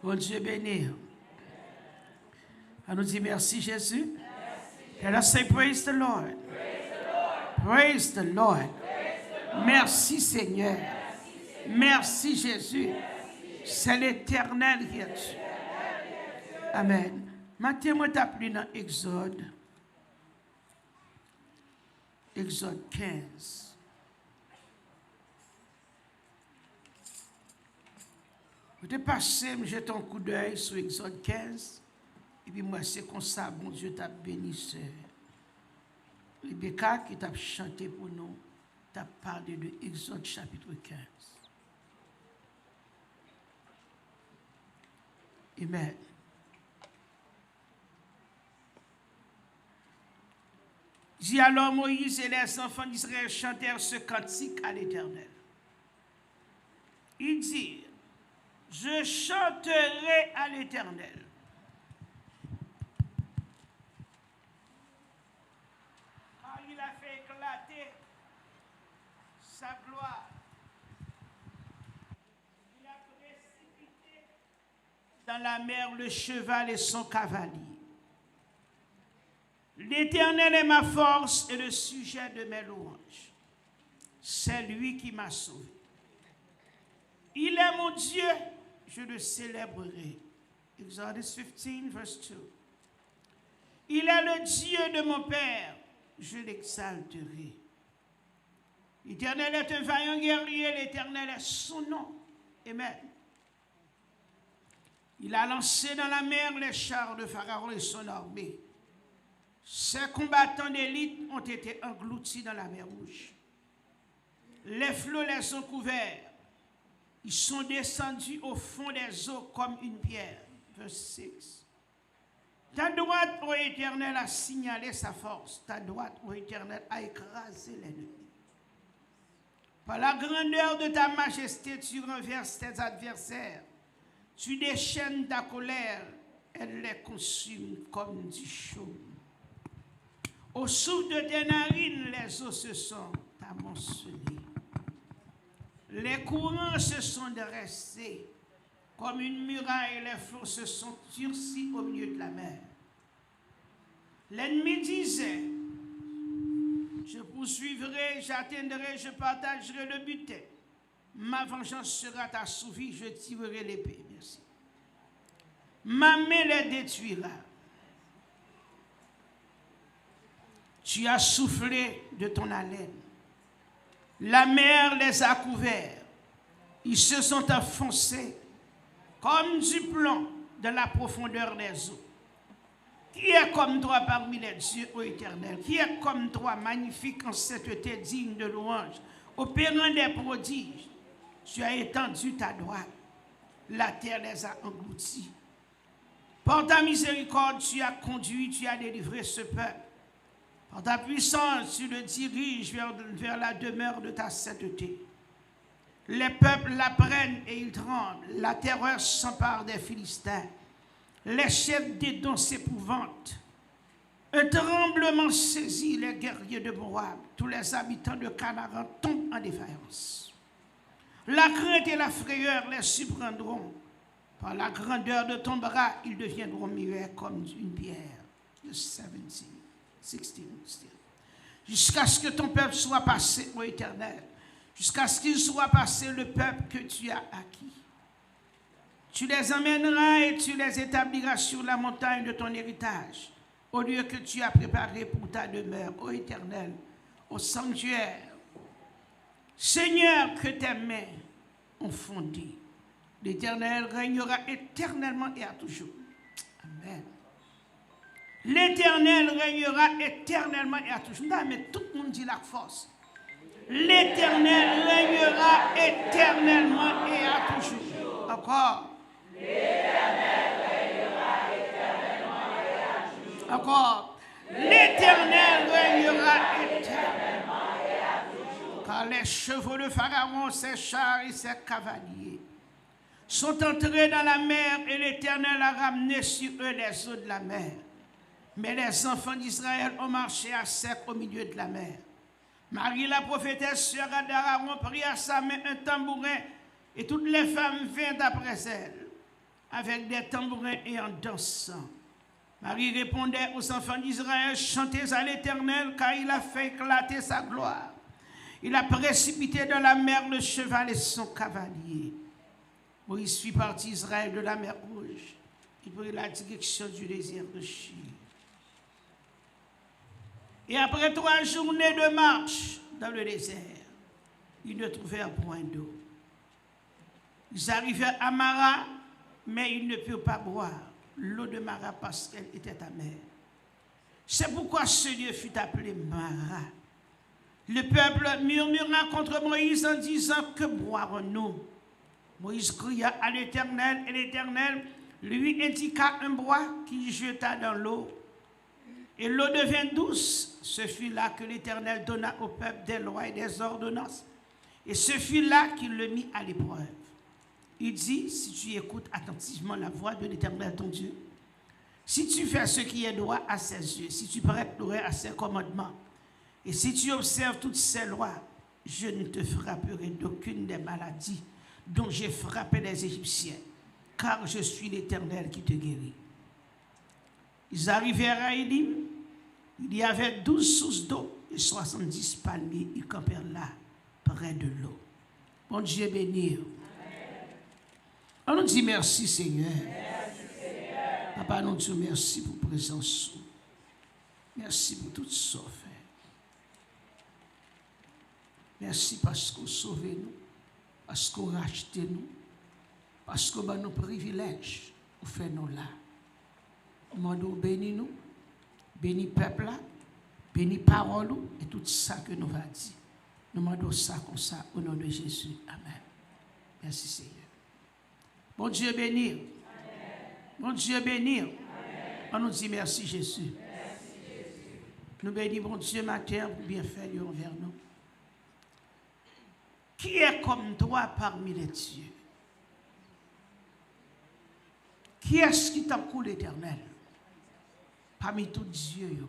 Bon Dieu béni. On nous dit merci Jésus. Let us say praise the Lord. Praise the Lord. Merci Seigneur. Merci Jésus. C'est l'Éternel qui est Dieu. Amen. Matin, moi t'ai pris dans Exode. Exode 15. Je t'ai passé, je jette un coup d'œil sur Exode 15. Et puis moi, c'est comme ça, bon Dieu t'a béni, sœur. Rebecca qui t'a chanté pour nous, t'a parlé de Exode chapitre 15. Amen. Dit alors Moïse et les enfants d'Israël chantèrent ce cantique à l'Éternel. Ils dirent, je chanterai à l'Éternel. Car il a fait éclater sa gloire. Il a précipité dans la mer le cheval et son cavalier. L'Éternel est ma force et le sujet de mes louanges. C'est lui qui m'a sauvé. Il est mon Dieu, je le célébrerai. Exode 15, verse 2. Il est le Dieu de mon Père, je l'exalterai. L'Éternel est un vaillant guerrier, l'Éternel est son nom. Amen. Il a lancé dans la mer les chars de Pharaon et son armée. Ces combattants d'élite ont été engloutis dans la mer Rouge. Les flots les ont couverts. Ils sont descendus au fond des eaux comme une pierre. Verse 6. Ta droite, ô Éternel, a signalé sa force. Ta droite, ô Éternel, a écrasé l'ennemi. Par la grandeur de ta majesté, tu renverses tes adversaires. Tu déchaînes ta colère. Elle les consume comme du chaume. Au souffle de tes narines, les eaux se sont amoncelées. Les courants se sont dressés comme une muraille, les flots se sont durcis au milieu de la mer. L'ennemi disait, je poursuivrai, j'atteindrai, je partagerai le butin. Ma vengeance sera assouvie, je tirerai l'épée. Merci. Ma main les détruira. Tu as soufflé de ton haleine. La mer les a couverts. Ils se sont enfoncés comme du plomb dans la profondeur des eaux. Qui est comme toi parmi les dieux, ô Éternel? Qui est comme toi, magnifique en sainteté, digne de louange, opérant des prodiges? Tu as étendu ta droite. La terre les a engloutis. Par ta miséricorde, tu as conduit, tu as délivré ce peuple. Par ta puissance, tu le diriges vers la demeure de ta sainteté. Les peuples l'apprennent et ils tremblent. La terreur s'empare des Philistins. Les chefs d'Édom s'épouvantent. Un tremblement saisit les guerriers de Moab. Tous les habitants de Canaan tombent en défaillance. La crainte et la frayeur les surprendront. Par la grandeur de ton bras, ils deviendront muets comme une pierre. Le 17. 16 still. Jusqu'à ce que ton peuple soit passé, ô Éternel, jusqu'à ce qu'il soit passé le peuple que tu as acquis. Tu les emmèneras et tu les établiras sur la montagne de ton héritage, au lieu que tu as préparé pour ta demeure, ô Éternel, au sanctuaire. Seigneur, que tes mains ont fondé. L'Éternel régnera éternellement et à toujours. Amen. L'Éternel régnera éternellement et à toujours. Non, mais tout le monde dit la force. L'Éternel régnera éternellement et à toujours. Encore. L'Éternel régnera éternellement et à toujours. Encore. L'Éternel régnera éternellement et à toujours. Car les chevaux de Pharaon, ses chars et ses cavaliers sont entrés dans la mer et l'Éternel a ramené sur eux les eaux de la mer. Mais les enfants d'Israël ont marché à sec au milieu de la mer. Marie, la prophétesse, sœur d'Aaron, prit à sa main un tambourin et toutes les femmes vinrent après elle. avec des tambourins et en dansant. Marie répondait aux enfants d'Israël, chantez à l'Éternel, car il a fait éclater sa gloire. Il a précipité dans la mer le cheval et son cavalier. Moïse fit partie Israël de la mer Rouge. Il prit la direction du désert de Chir. Et après 3 journées de marche dans le désert, ils ne trouvèrent point d'eau. Ils arrivèrent à Mara, mais ils ne purent pas boire l'eau de Mara parce qu'elle était amère. C'est pourquoi ce lieu fut appelé Mara. Le peuple murmura contre Moïse en disant, que boirons-nous? Moïse cria à l'Éternel et l'Éternel lui indiqua un bois qu'il jeta dans l'eau. Et l'eau devint douce. Ce fut là que l'Éternel donna au peuple des lois et des ordonnances. Et ce fut là qu'il le mit à l'épreuve. Il dit, si tu écoutes attentivement la voix de l'Éternel ton Dieu, si tu fais ce qui est droit à ses yeux, si tu prêtes l'oreille à ses commandements, et si tu observes toutes ses lois, je ne te frapperai d'aucune des maladies dont j'ai frappé les Égyptiens, car je suis l'Éternel qui te guérit. Ils arrivèrent à Élim, il y avait 12 sources d'eau et 70 palmiers, ils campèrent là, près de l'eau. Bon Dieu béni. On nous dit merci Seigneur. Merci, Seigneur. Papa, nous disons merci pour la présence. Merci pour tout ce que vous faites. Merci parce que vous sauvez nous, parce que vous rachetez nous, parce que vous avez nos privilèges, vous faites nous là. Nous demandons bénis nous, bénis peuple là, bénis parole et tout ça que nous va dire. Nous demandons ça comme ça au nom de Jésus. Amen. Merci Seigneur. Bon Dieu bénir. Bon Dieu bénir. On nous dit merci Jésus. Merci, Jésus. Nous bénissons bon Dieu matin pour bien faire envers nous. Qui est comme toi parmi les dieux? Qui est-ce qui t'a coulé l'Éternel? Parmi tous dieux.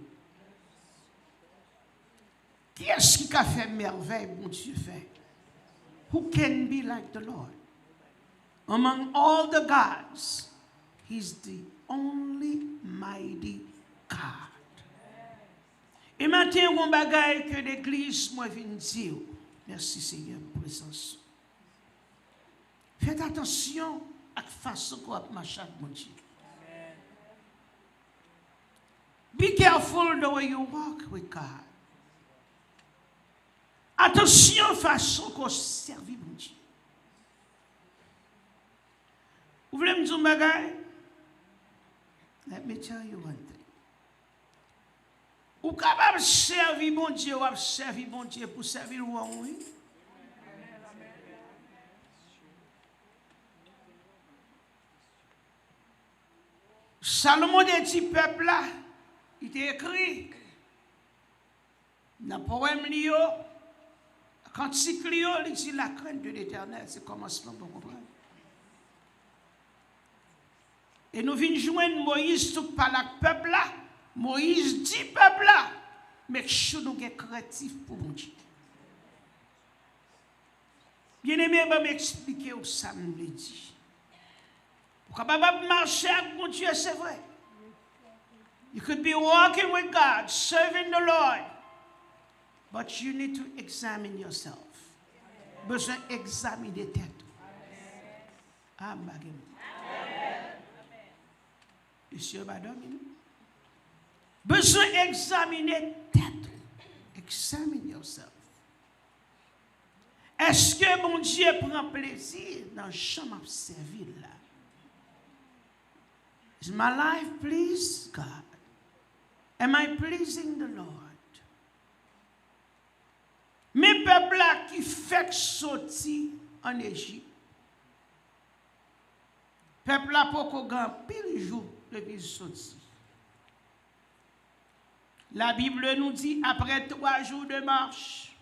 Qui est-ce qui a fait merveille, bon Dieu fait? Who can be like the Lord? Among all the gods, he's the only mighty God. Et maintenant, on bagaille que l'église moi vient dire. Merci Seigneur pour la présence. Faites attention à la façon qu'on va marcher avec mon Dieu. Be careful the way you walk with God. Attention à la façon qu'on serve mon Dieu. Vous voulez me dire un bagage? Let me tell you one thing. Ou capable de servir mon Dieu, ou servir mon Dieu pour servir le roi, oui? Salomon de dit peuple là, il était écrit dans le poème Lio, cantique Lio, il dit la crainte de l'Éternel, c'est le commencement pour comprendre. Et nous venons joindre Moïse tout par le peuple là. Moïse dit peuple là, mais je nous sommes créatifs pour mon Dieu. Bien aimé, je vais m'expliquer où ça me dit. Pour capable marcher avec mon Dieu, c'est vrai. You could be walking with God, serving the Lord, but you need to examine yourself. Besoin d'examiner tête. Amen. Monsieur Madame, besoin d'examiner tête. Examine yourself. Est-ce que mon Dieu prend plaisir dans le champ de servir là? Is my life please God? Am I pleasing the Lord? Mes peuples là qui fait sortir en Égypte, peuple là pour qu'on gagne pile jour depuis sorti. La Bible nous dit après 3 jours de marche,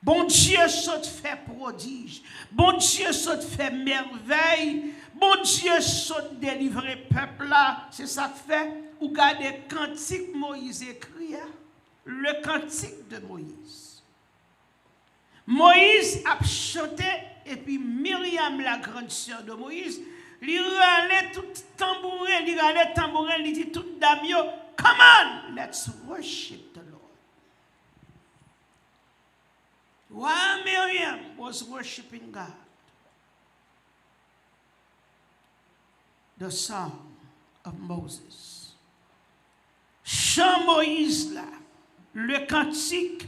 bon Dieu saute fait prodige, bon Dieu saute fait merveille, bon Dieu saute délivrer peuple là. C'est ça que fait. Ou gardez cantique Moïse écrit, le cantique de Moïse. Moïse a chanté et puis Myriam, la grande sœur de Moïse, lui râlait tout tambourin, lui dit tout dame yo, come on, let's worship the Lord. While Miriam was worshiping God, the song of Moses. Chant Moïse là, le cantique.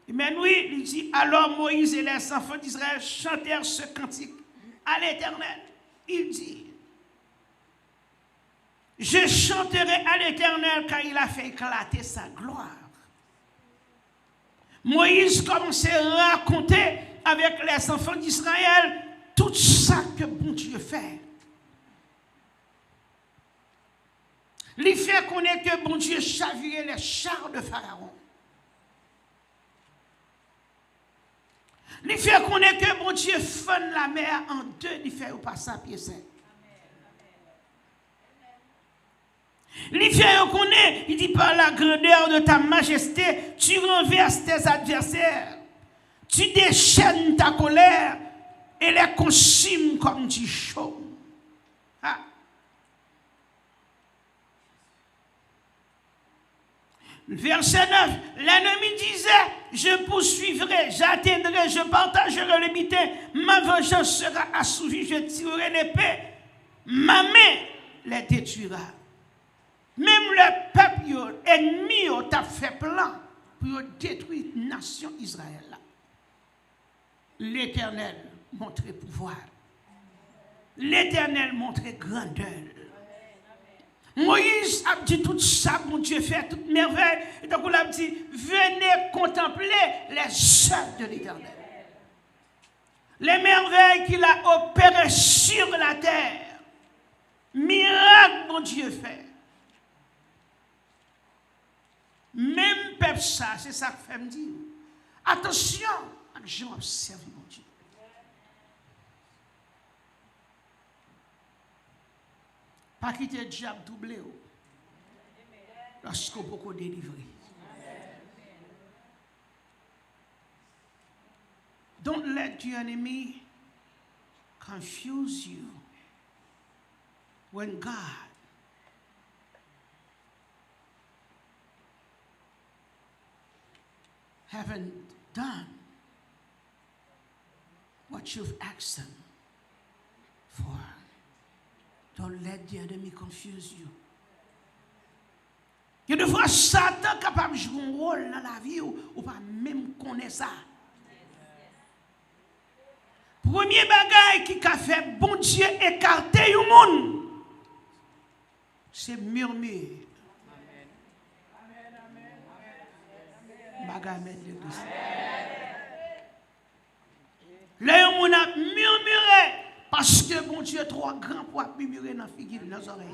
Mais oui, il dit, alors Moïse et les enfants d'Israël chantèrent ce cantique à l'Éternel. Il dit, je chanterai à l'Éternel car il a fait éclater sa gloire. Moïse commençait à raconter avec les enfants d'Israël tout ça que bon Dieu fait. Il fait connaître que bon Dieu chavirait les chars de Pharaon. Il fait connaître que bon Dieu fend la mer en deux, il fait passer à pied sec. Il fait connaître, il dit par la grandeur de ta majesté, tu renverses tes adversaires, tu déchaînes ta colère et les consumes comme du chaume. Ah. Verset 9, l'ennemi disait, je poursuivrai, j'atteindrai, je partagerai le butin, ma vengeance sera assouvie, je tirerai l'épée, ma main les détruira. Même le peuple ennemi t'a fait plan pour détruire la nation Israël. L'Éternel montrait pouvoir. L'Éternel montrait grandeur. Moïse a dit tout ça, mon Dieu fait toute merveille. Et donc on a dit, venez contempler les œuvres de l'Éternel. Les merveilles qu'il a opérées sur la terre. Miracle, mon Dieu fait. Même peuple ça, c'est ça que fait me dire. Attention, j'ai observé mon Dieu. Pas quitter le diable doublé lorsqu'on peut délivrer. Don't let the enemy confuse you when God haven't done what you've asked him for. Don't let the enemy confuse you. Il y a des fois Satan capable de jouer un rôle dans la vie ou pas même connaître ça. Premier bagage qui a fait bon Dieu écarter le monde, c'est murmurer. Bagage mettre l'église. Là, on a murmuré. Parce que bon Dieu est trop grand pour murmurer dans les oreilles.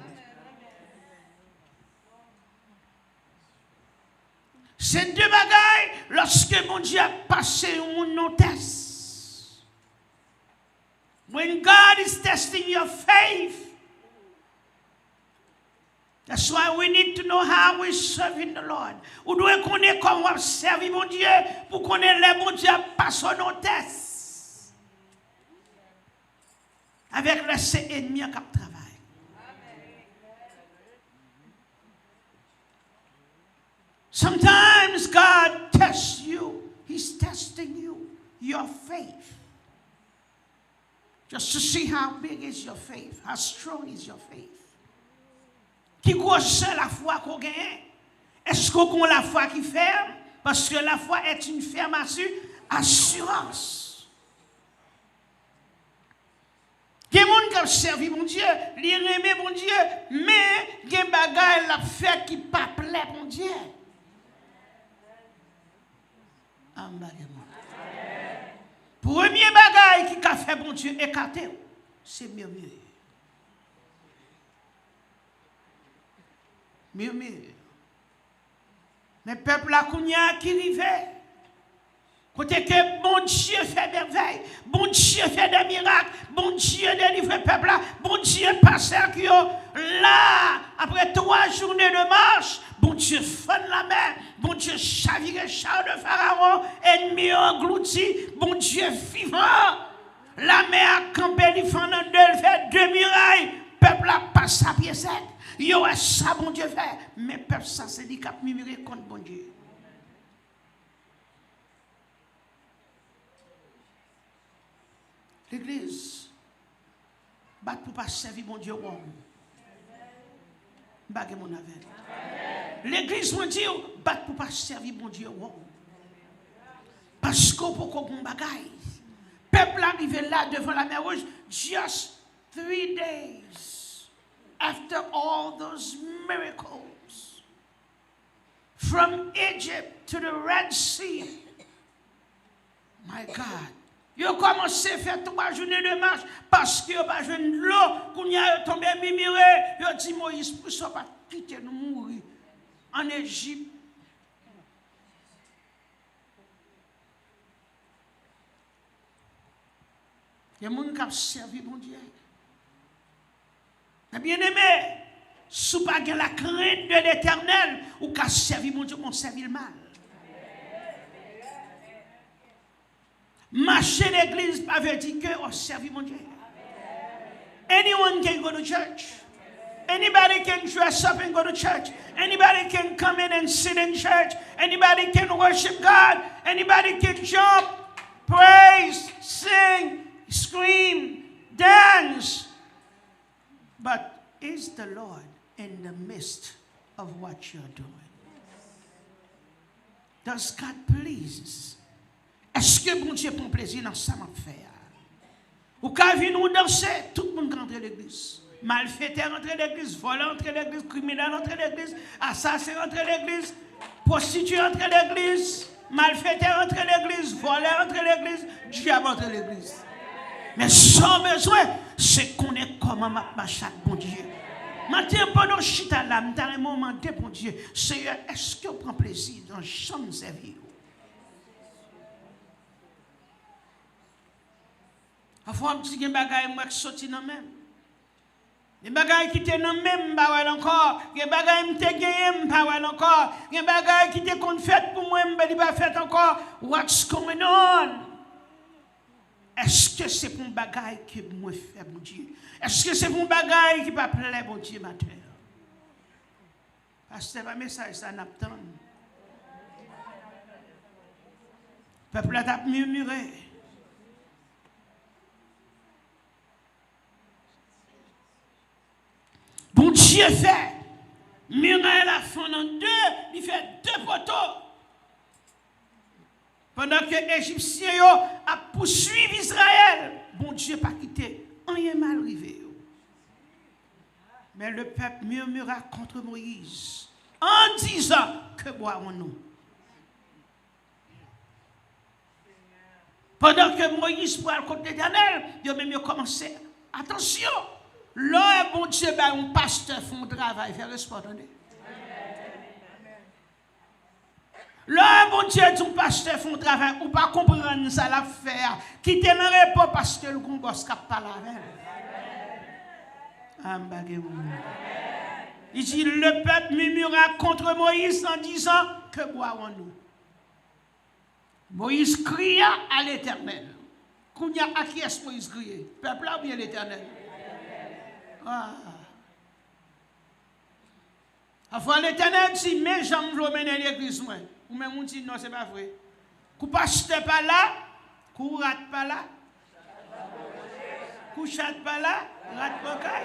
Ces deux bagailles, lorsque mon Dieu a passé un test. When God is testing your faith, that's why we need to know how we serve in the Lord. Ou doit connaître comment servir mon Dieu pour connaître les bon Dieu passe nos tests. Avec les ennemis qui travaillent. Sometimes God tests you. He's testing you, your faith. Just to see how big is your faith, how strong is your faith. Qui grosse la foi qu'on gagne? Est-ce qu'on a la foi qui ferme? Parce que la foi est une ferme assurance. Il y a des gens qui servent mon Dieu, ils aiment mon Dieu, mais il y a des bagages la fait qui ne pas plaît mon Dieu. Premier bagage qui a fait mon Dieu écarter, c'est murmurer. Murmurer. Mais le peuple là qui vivait. Côté que bon Dieu fait merveille, bon Dieu fait des miracles, bon Dieu délivre le peuple là, bon Dieu passe là, après 3 journées de marche, bon Dieu fend la mer, bon Dieu chavire le char de Pharaon, ennemi englouti, bon Dieu vivant. La mer a campé, il fait deux murailles. Peuple a passé à pied sec. Yo, ça, bon Dieu fait. Mais peuple, ça, c'est dit qu'il a murmuré contre bon Dieu. L'église, bat pour pas servir mon Dieu. Bague mon avec. L'église, mon Dieu, bat pour pas servir mon Dieu. Parce que pour qu'on bagaille. Peuple arrivé là devant la mer Rouge, just 3 days after all those miracles. From Egypt to the Red Sea. My God. Ils ont commencé à faire 3 journées de marche parce qu'ils n'ont pas joué de l'eau. Quand ils sont tombés mimiré, ils ont dit Moïse, pour ça, pas quitter nous mourir en Égypte. Il y a des gens qui ont servi mon Dieu. Mais bien aimé, si vous n'avez pas la crainte de l'Éternel, ou qu'à servir mon Dieu, on servit le mal. Marcher l'église, pas veut dire que on servit mon Dieu. Anyone can go to church. Anybody can dress up and go to church. Anybody can come in and sit in church. Anybody can worship God. Anybody can jump, praise, sing, scream, dance. But is the Lord in the midst of what you're doing? Does God please? Est-ce que bon Dieu prend plaisir dans ça m'a fait? Ou quand vient nous danser, tout le monde rentre à l'église. Malfaiteur rentre à l'église, volant rentre à l'église, criminel rentre à l'église, assassin rentre à l'église, prostituée rentre à l'église, malfaiteur rentre à l'église, voleur rentre à l'église, diable rentre à l'église. Mais sans besoin, c'est qu'on est comment ma chaque bon Dieu. Maintenant, pendant chita là, dans un moment de bon Dieu, Seigneur, est-ce que vous prenez plaisir dans chambre servie? Parfois, je dis que les bagages sont sortis dans le même. Les bagages qui étaient dans le même, je ne encore. Les bagages qui étaient gagnés, je ne encore. Les bagages qui étaient faits pour moi, je ne pas fait encore. What's going on? Est-ce que c'est pour un bagage que moi fais, mon Dieu? Est-ce que c'est pour un bagage qui va plaire, mon Dieu, ma terre? Parce que c'est un message, ça n'a pas. Le peuple a murmuré. Bon Dieu fait, muraille la fond en deux, il fait 2 poteaux. Pendant que les Égyptiens a poursuivi Israël, bon Dieu n'a pas quitté, rien mal arrivé. Mais le peuple murmura contre Moïse en disant que boirons-nous. Pendant que Moïse prend le côté de l'Éternel, il a même commencé. Attention! Là, bon Dieu, un pasteur fait un travail, fait respect, attendez. Là, bon Dieu, un pasteur fait un travail, ou pas comprendre ça l'affaire, qui te n'aurait pas parce que le gosse cap pas la veille. Il dit, le peuple murmura contre Moïse en disant, que boirons-nous? Moïse cria à l'Éternel. Kounya à qui est-ce Moïse crié? Peuple là ou bien l'Éternel? Ah. Enfin, l'Éternel dit, mais j'aime vous mener l'église. Ou même on dit, non, c'est pas vrai. Vous ne passez pas là, vous ne ratez pas là, vous ne chatez pas là, rate pas là.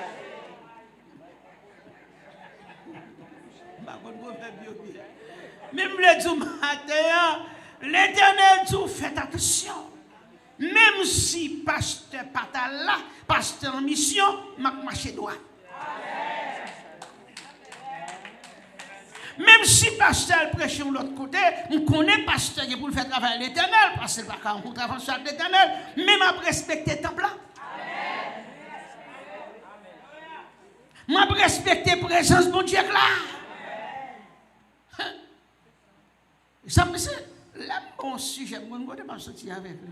Même le dit matin, l'Éternel dit, faites attention. Même si pasteur pas là, pasteur en mission, m'a marché droit. Même si pasteur prêche de l'autre côté, on connaît pasteur qui pour faire travailler l'Éternel, parce que c'est pas quand on travaille sur l'Éternel, même à respecter le temple là. M'a respecter la présence de mon Dieu là. Ça me c'est là bon sujet, moi je vais sortir avec lui.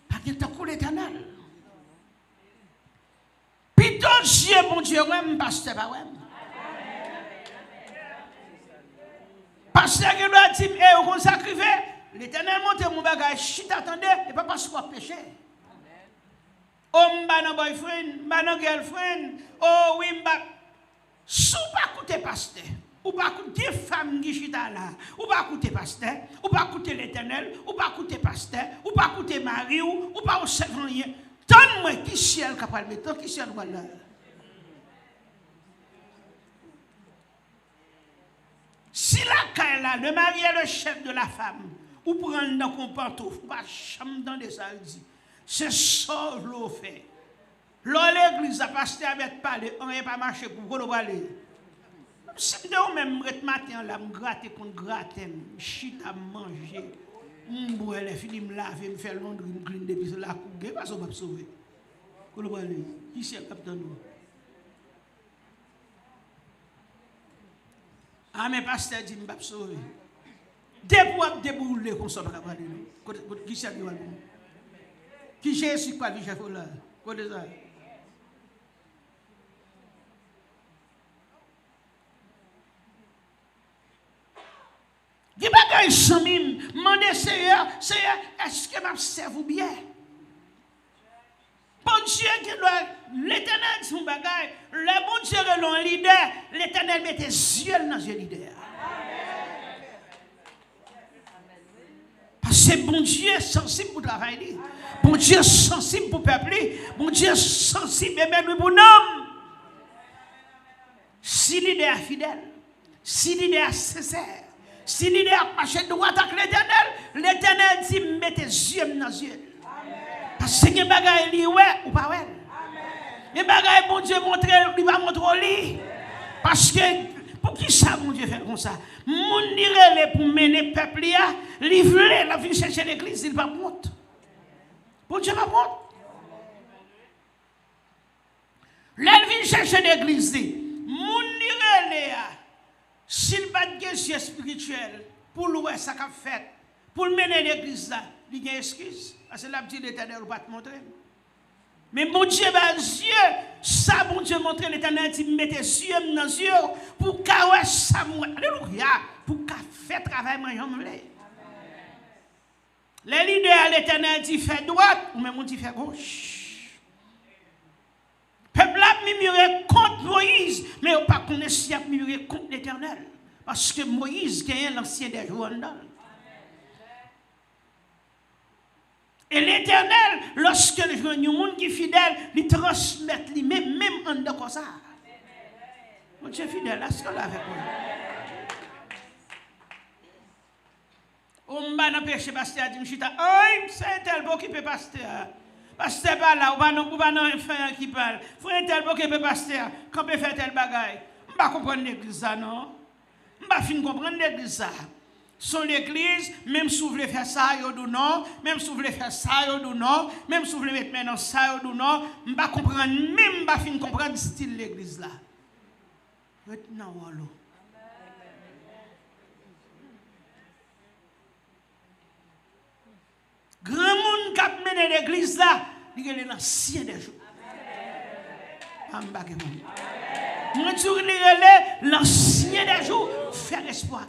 Parce que tu as l'Éternel. Puis ton Dieu, mon Dieu, ouais, pasteur, ouais. Pasteur qui doit dire, on sacrifie, L'Éternel montre mon bagage, si t'attendais, et pas parce qu'on péché. Oh, m'ba non boyfriend, m'ba non girlfriend, oh oui, m'ba. Si ou pas écouter pasteur, ou pas écouter femme qui chita là, ou pas écouter pasteur, ou pas écouter l'Éternel, ou pas écouter pasteur, ou pas écouter Marie, ou pas observer rien. Donne-moi qui ciel capable de mettre, qui ciel voilà. Si la caille là, le mari est le chef de la femme, ou prendre dans son pantoufle, ou pas chambre dans des salles, c'est ça que l'on fait. L'église a passé à mettre parler, on n'est pas marché pour qu'on aller. Si vous même le matin là, me gratter contre gratter, chita manger, m'boire les fini me laver, me faire l'ondre, me clean depuis la coupe, pas ça va sauver. Qu'on aller. Qui c'est capitaine nous? Ah mais pasteur dit me pas sauver. Depuis débouler comme ça pas aller. Qui c'est qui va nous? Qui Jésus pas du chef là? Côté ça. Il n'y a pas de chamim, demandez Seigneur, est-ce que je serve bien? Bon Dieu qui doit, l'Éternel dit son bagage, le bon Dieu est un leader, l'Éternel met ses yeux dans le leader. Parce que bon Dieu est sensible pour travailler, bon Dieu est sensible pour peupler, bon Dieu est sensible même pour l'homme. Si leader est fidèle, si leader est sincère, si l'idée a marché droit avec l'Éternel dit mettez yeux dans les yeux. Parce que les bagages sont ouais ou pas ouais. Les bagages bon Dieu montre, il va montrer. Parce que pour qui ça mon Dieu fait comme ça? Mon dirait pour mener le peuple à livrer la vie chercher l'église, il va monter. Bon Dieu va monter. La vie chercher l'église, mon dirait s'il va de yeux spirituels pour louer ça qu'a fait, pour mener l'église là, il y a une excuse. Parce que la petite l'Éternel ne va pas te montrer. Mais mon Dieu va yeux, ça mon Dieu montre l'Éternel dit mettez yeux dans les yeux pour qu'à ça alléluia, pour qu'à faire travail moi j'en voulais. Les leaders l'Éternel dit fait droite ou même on dit fait gauche. Peuple a murmuré contre Moïse, mais on pas connaît si a murmuré contre l'Éternel. Parce que Moïse gagne l'ancien des jours. Et l'Éternel, lorsque le monde qui est fidèle, il transmet lui-même, même en de ça. Mon Dieu fidèle, est-ce qu'on l'a avec moi? On m'a empêché pasteur dit chita, oh, c'est tel beau qui peut pasteur. Pasteur pas là, ou pas non frère qui parle. Frère tel beau qui peut pasteur, quand peut faire tel bagaille. On pas comprendre l'église ça non. On pas fin comprendre l'église ça. Son l'église, même si vous voulez faire ça, ou non, même si vous voulez faire ça, ou non, même si vous voulez mettre maintenant ça, ou non, on ne pas comprendre, même pas fin comprendre le style de l'église là. Maintenant, voilà. Grand monde qui a mené l'église là, il est l'ancien des jours. Moi, je dis l'ancien des jours, faire espoir.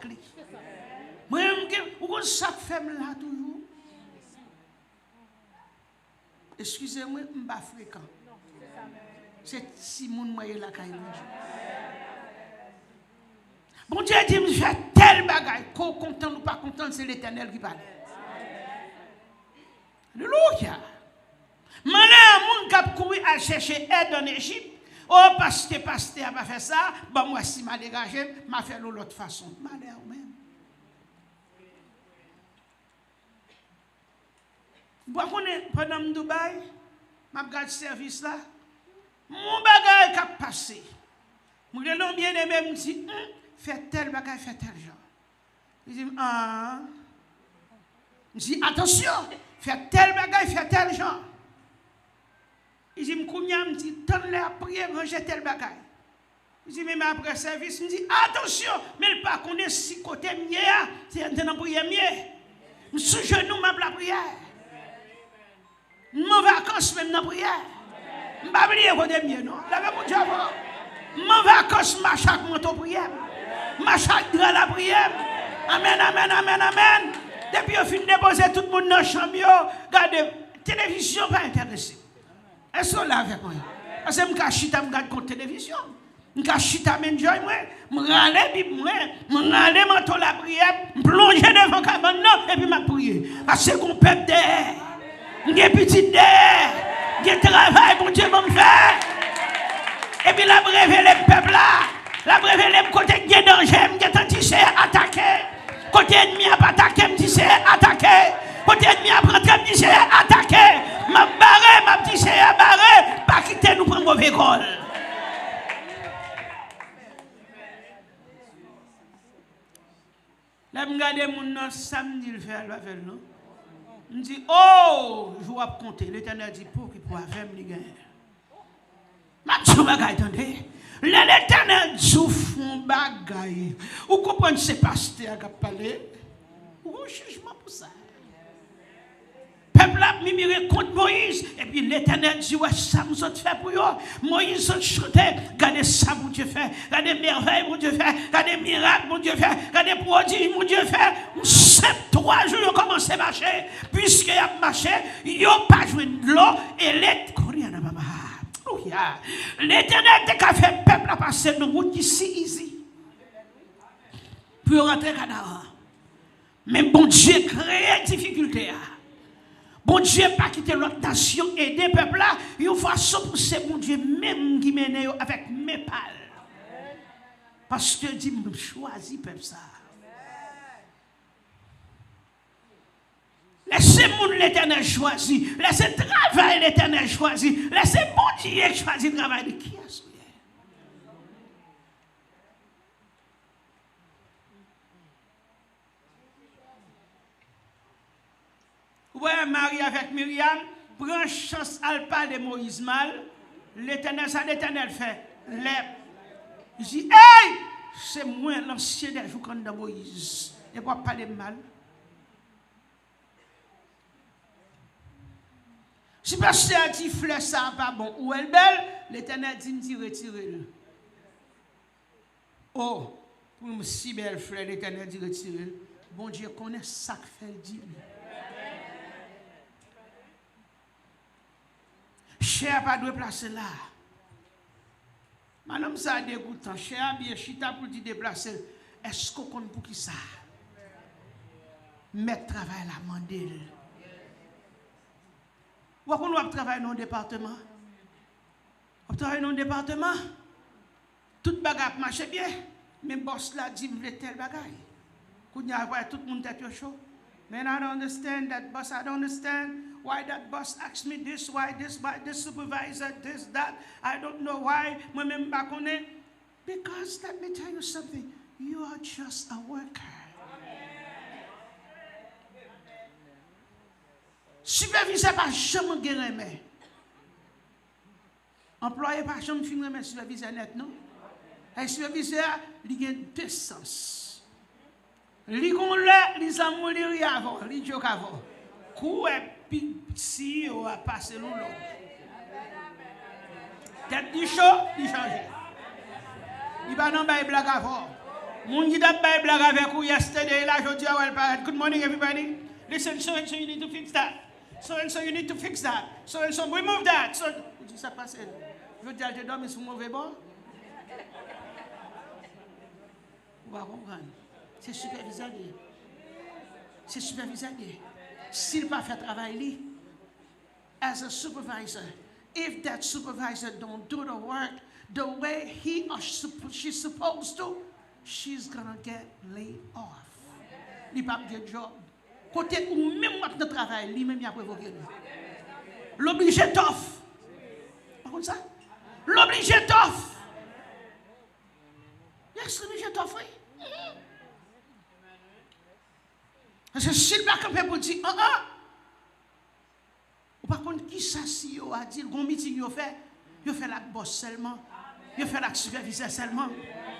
Moi, je suis chaque femme là toujours. Excusez-moi, je ne suis pas fréquent. C'est si mon moyen là qui est bon Dieu dit, je fais tel bagaille, qu'on content ou pas content, c'est l'Éternel qui parle. Alléluia. Malheur, mon cap couru à chercher aide en Égypte. Oh, parce que pasteur n'a pas fait ça, bon, moi, si m'a dégagé, m'a fait de l'autre façon. Malheur même. Pendant que Dubaï, je regarde ce service là, mon bagage qui a passé. Je me bien aimé, me dit, fais tel bagage, fais tel genre. Je dis, ah. Je dis, attention, fais tel bagage, fais tel genre. Je dis, me dit, donne-le à prier, ranger tel bagage. Je dis, mais après service, je me dis, attention, mais le pas qu'on est si côté mieux, c'est dans la prière mieux. Je suis sous genou, ma prière. Mon vacances même dans la prière. Je ne vais pas oublier côté mieux, non. La même chose. Mon vacances, ma chaque monte prière. Ma chaque dans la prière. Amen, amen, amen, amen. Depuis on fin déposer tout le monde dans la chambre, regardez, télévision pas intéressé. Est-ce qu'on l'a avec moi? Parce que je suis regarde contre télévision. Je suis enjoy moi, je râle Bible moi, je râle manteau la prière, je plonge devant la cabane et puis je prie. Parce que qu'on peuple derrière. J'ai petit derrière. J'ai travail pour Dieu me faire. Et puis la révélé le peuple là. La révélé le côté de danger, j'ai tenté c'est attaquer. Côté ennemi a attaqué, me dit c'est attaquer. Côté ennemi a rentré, me dit c'est attaquer. M'a barré, m'a dit c'est barré. Pas quitter nous prendre mauvais col. Là, je regarde mon samedi, il fait non. Je me dis, oh, je vais compter. L'Éternel dit, pour qu'il puisse faire me gagner. Je me dis, attendez. L'Éternel dit, font bagaille. Vous comprenez ce pasteur qui a parlé? Ou un jugement pour ça. Peuple a mimé contre Moïse. Et puis l'Éternel dit, ouais, ça nous a fait pour eux. Moïse a chanté. Regardez ça, mon Dieu fait. Regardez merveille, mon Dieu fait. Regardez miracle, mon Dieu fait. Regardez prodige, mon Dieu fait. 3 jours, ils ont commencé à marcher. Puisqu'ils ont marché, ils n'ont pas joué de l'eau. Et l'Éternel a fait le peuple à passer dans une route qui si easy. Pour rentrer à Canaan. Mais bon Dieu crée difficulté. Bon Dieu pas quitter l'autre nation et des peuples là, une façon pour ce bon Dieu même qui mène avec mes pales. Parce que dit me choisis peuple ça. Laissez mon l'Éternel choisir, laissez travail l'Éternel choisir, laissez bon Dieu choisir le travail de qui est-ce. Ouais, Marie avec Myriam, prend chance à pas de Moïse mal. L'Éternel, ça l'Éternel fait. Il dit, hey, c'est moi l'ancien des jours quand de Moïse. Et pas parler mal. Si pasteur a dit fleur ça pas bon ou elle belle, l'Éternel dit retirez-le. Oh, pour une si belle fleur, l'Éternel dit retirez-le. Bon Dieu connaît ça que fait dire. Cher pas doit placer là. Madame ça dégoûtant. Cher bien chita pour dire déplacer. Est-ce qu'on compte pour qui ça? Mettre travail la mandel. Ou qu'on va travailler dans le département? On travaille dans le département. Tout bagage marche bien. Mais boss là dit me tel bagaille. Quand y a tout le monde tête chaud. Man, I don't understand that boss. I don't understand why that boss asked me this, why this supervisor, this, that. I don't know why. Moi-même pas connais. Because let me tell you something. You are just a worker. Superviseur pas jamais guérir. Employé pas jamais fin remet superviseur net non. Et superviseur il a deux sens. Li kon le, li zamou li ri avant, li jok avant. Kou si ou a passé l'autre. Tête du chaud, il change. Il va non bay blague avant. Moun qui t'a bay blague avec ou yesterday là jodi a well parade. Good morning everybody. Listen, so and so you need to fix that. So and so you need to fix that. So and so remove that. So dis ça passe. Je dis à te dormir sur mauvais bord. Vous va comprendre. C'est superviseur. C'est superviseur. S'il pas fait travail, as a supervisor, if that supervisor don't do the work the way he or she's supposed to, she's gonna get laid off. Il pas de job. Côté ou même de travail, lui même il a provoqué. L'obligé d'off. Par contre ça, l'obligé d'off. Yes, l'obligé d'off, oui. Parce que s'il va camper pour dire, ou par contre, qui ça si yo a dit, le meeting yo fait la boss seulement, yo fait la superviseur seulement,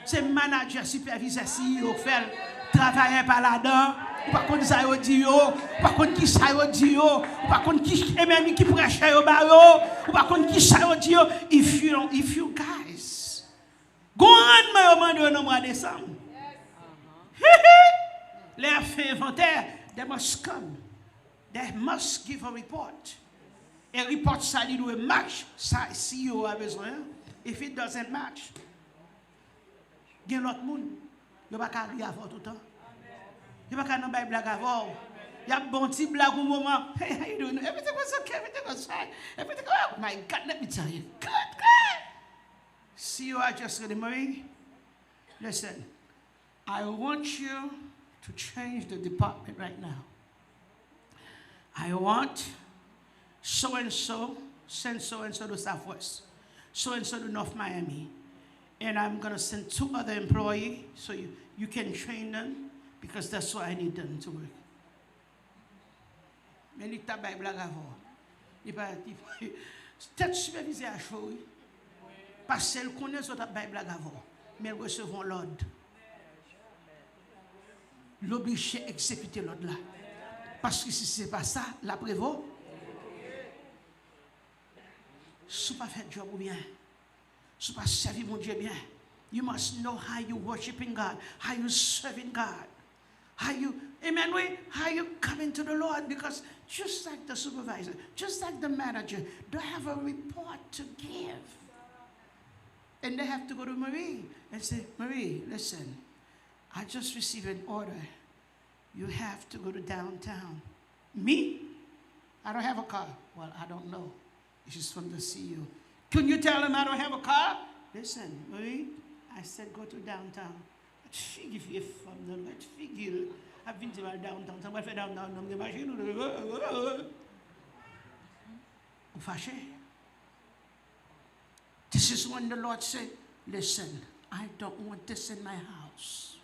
c'est manager superviseur si yo fait travailler par là-dedans, ou par contre ça yo dit yo, ou par contre qui ça yo dit yo, ou par contre qui même qui prêche yo ba yo, ou par contre qui ça yo dit yo, if you guys go on me au mois de décembre. Les fait inventaire, they must come. They must give a report. A report, ça lui doit match. Ça, CEO a besoin. If it doesn't match, il y a l'autre monde. Il n'y a pas qu'à avoir tout le temps. Il n'y a pas qu'à faire blague avant. Il y a bon petit blague au moment. Hey, how you doing? Everything was okay. Everything was fine. Everything. Oh my God, let me tell you. God. CEO, I just said, Marie, listen, I want you to change the department right now. I want so-and-so, send so-and-so to Southwest, so-and-so to North Miami. And I'm going to send 2 other employees so you can train them because that's what I need them to work. Mais il t'a pas blague avant. Il pas peut-être supervisé à chaud. Parce qu'elle connaît ce que t'as blague avant. Mais elles recevront l'ordre. L'obligé exécuter l'ordre là. Parce que si ce n'est pas ça, la prévaut. Si pas fait job ou bien, si pas servir mon Dieu bien, you must know how you worshiping God, how you serving God, how you, amen, how you coming to the Lord, because just like the supervisor, just like the manager, they have a report to give. And they have to go to Marie and say, Marie, listen, I just received an order. You have to go to downtown. Me? I don't have a car. Well, I don't know. She's from the CEO. Can you tell him I don't have a car? Listen, Marie, I said go to downtown. Figure from the let's figure. I've been to downtown. Somebody said downtown. I'm fâché. This is when the Lord said, listen, I don't want this in my house.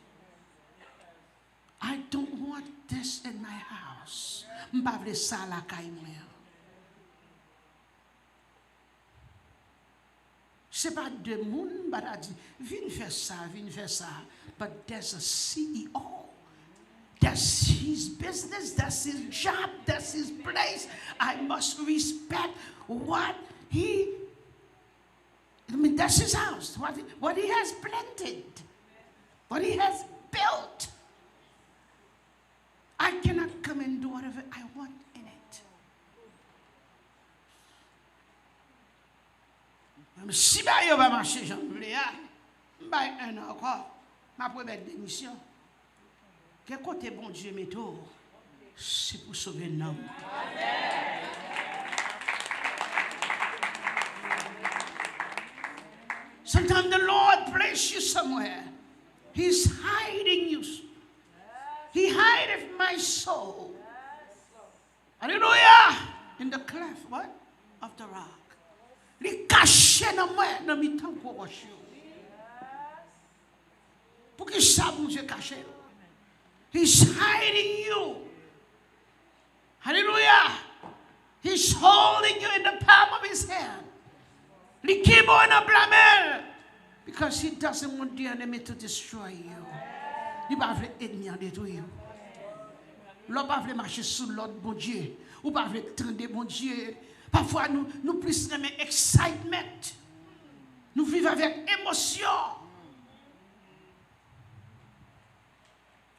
I don't want this in my house. M'bavle sa la kay mwen. C'est pas de moun ba dit vin faire ça. But there's a CEO. That's his business, that's his job, that's his place. I must respect what he, that's his house. What he has planted. What he has built. I cannot come and do whatever I want in it. Si je vais marcher, j'en voulais, je vais un an encore, ma première démission. Quel côté bon Dieu met tout, c'est pour sauver un homme. Sometimes the Lord places you somewhere. He's hiding you. He hideth my soul. Hallelujah. In the cleft, what? Of the rock. Li caché dans moi, dans mi temps pour wash you. Pour que ça vous Dieu caché. He's hiding you. Hallelujah. He's holding you in the palm of his hand. Li keep on a blâmer. Because he doesn't want the enemy to destroy you. Il ne va pas ennemi en détruire. L'on ne va pas marcher sous l'ordre bon Dieu. Ou pas tendre bon Dieu. Parfois nous plus aimer excitement. Nous vivons avec émotion.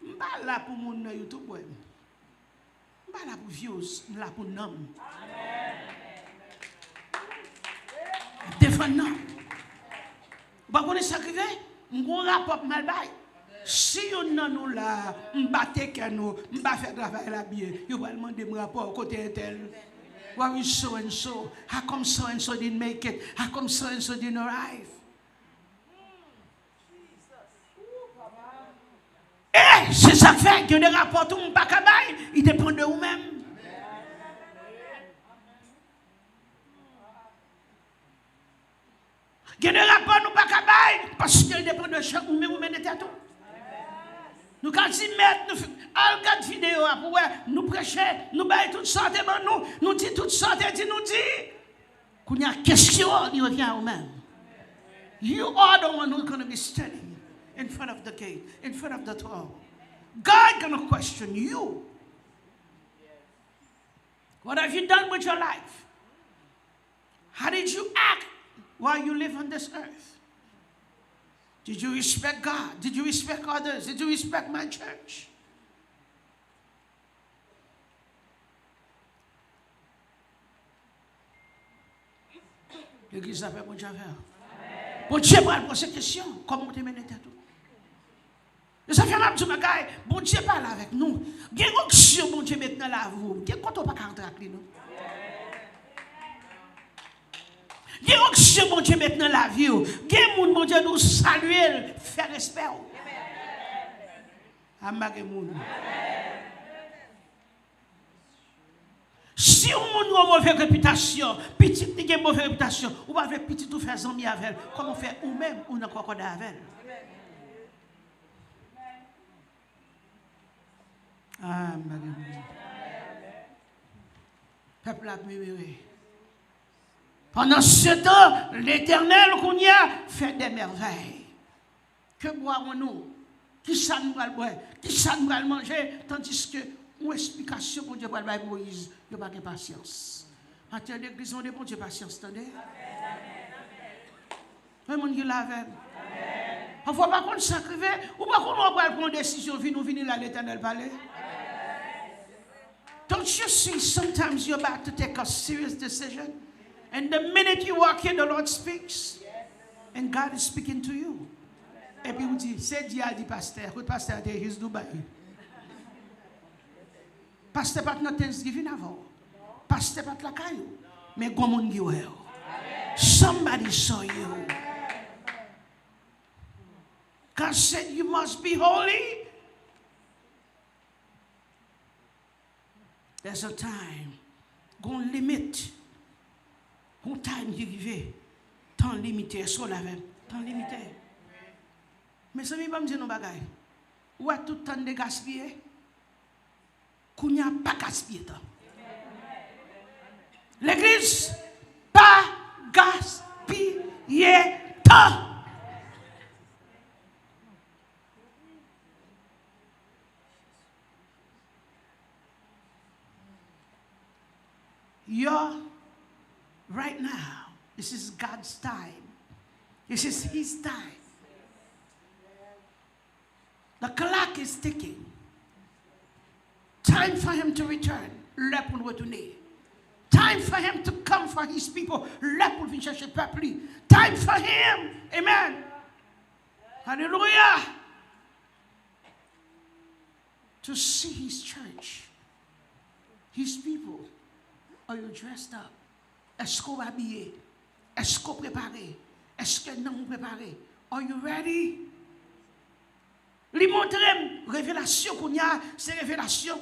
Je ne suis pas là pour mon YouTube. Je ne suis pas là pour views, je suis là pour nom. Défendre. Vous ne savez pas ce qui est? Un rapport mal bail. Si on nan nous là, m'batte que nous, m'ba faire travail là bien, you va demander mon rapport côté tel. Why is so and so? How come so and so didn't make it? How come so and so didn't arrive? Eh, c'est ça fait que des rapports tout m'pa kabay, il dépend de vous-même. Il y a des rapports nous pas kabay parce qu'il dépend de chaque vous-même vous mettez à tout. Nous quand si mettre nous regarde vidéo pour nous prêcher, nous bailler toutes sortes de nous dit toutes sortes de nous dit qu'on y a question il revient à vous-même. You are the one who's going to be standing in front of the gate, in front of the throne. God going to question you. What have you done with your life? How did you act while you live on this earth? Did you respect God? Did you respect others? Did you respect my church? L'église a fait bon Dieu à faire. Bon Dieu va poser cette question. Comment tu mènes tout? Et ça fait un petit bagage. Bon Dieu parle avec nous. Il y a une onction, bon Dieu, maintenant là, vous. Il y a quand on pas rentrer avec nous. Il y a une onction, bon Dieu, maintenant la vie. Il y a un monde, bon Dieu, nous saluer, faire respect. Amen. Si on a une mauvaise réputation, petit qui a une mauvaise réputation, ou pas avec petit tout faire amis avec elle, comment faire ou même ou n'a pas encore avec elle. Amen. Peuple a murmuré. Pendant ce temps, l'Éternel qu'on y a fait des merveilles. Que boirons-nous? Qui ça nous va boire? Qui ça nous va manger? Tandis que une explication pour Dieu pour Moïse, il n'y a pas de patience. Maintenant, l'église, on est bon Dieu patience, attendez? Tout le monde qui l'a fait. On ne faut pas qu'on s'acrive, ou pas qu'on va prendre une décision, nous venir là, l'Éternel parler. Don't you see sometimes you're about to take a serious decision? And the minute you walk in, the Lord speaks. And God is speaking to you. Et puis vous dites, c'est Dieu dit pasteur. Le pasteur a dit, he's Dubai. Pasteur pas notre Thanksgiving avant. Pasteur pas la caillou. Mais comment you will? Somebody saw you. God said you must be holy. There's a time. Gon limite. Gon time qui arrive. Temps limité. Est-ce qu'on l'avait? Temps limité. Mais ça ne veut pas me dire nos bagailles. Ou a tout le temps de gaspiller? Qu'on n'y a pas gaspillé temps. L'église, pas gaspiller temps. You're right now. This is God's time. This is His time. The clock is ticking. Time for Him to return. L'heure pour retourner. Time for Him to come for His people. L'heure pour venir chercher peuple. Time for Him. Amen. Hallelujah. To see His church. His people. Are you dressed up? Est-ce qu'on va habiller? Est-ce qu'on préparé? Est-ce que nous préparé? Are you ready? Lui montrer révélation qu'on y a, c'est révélation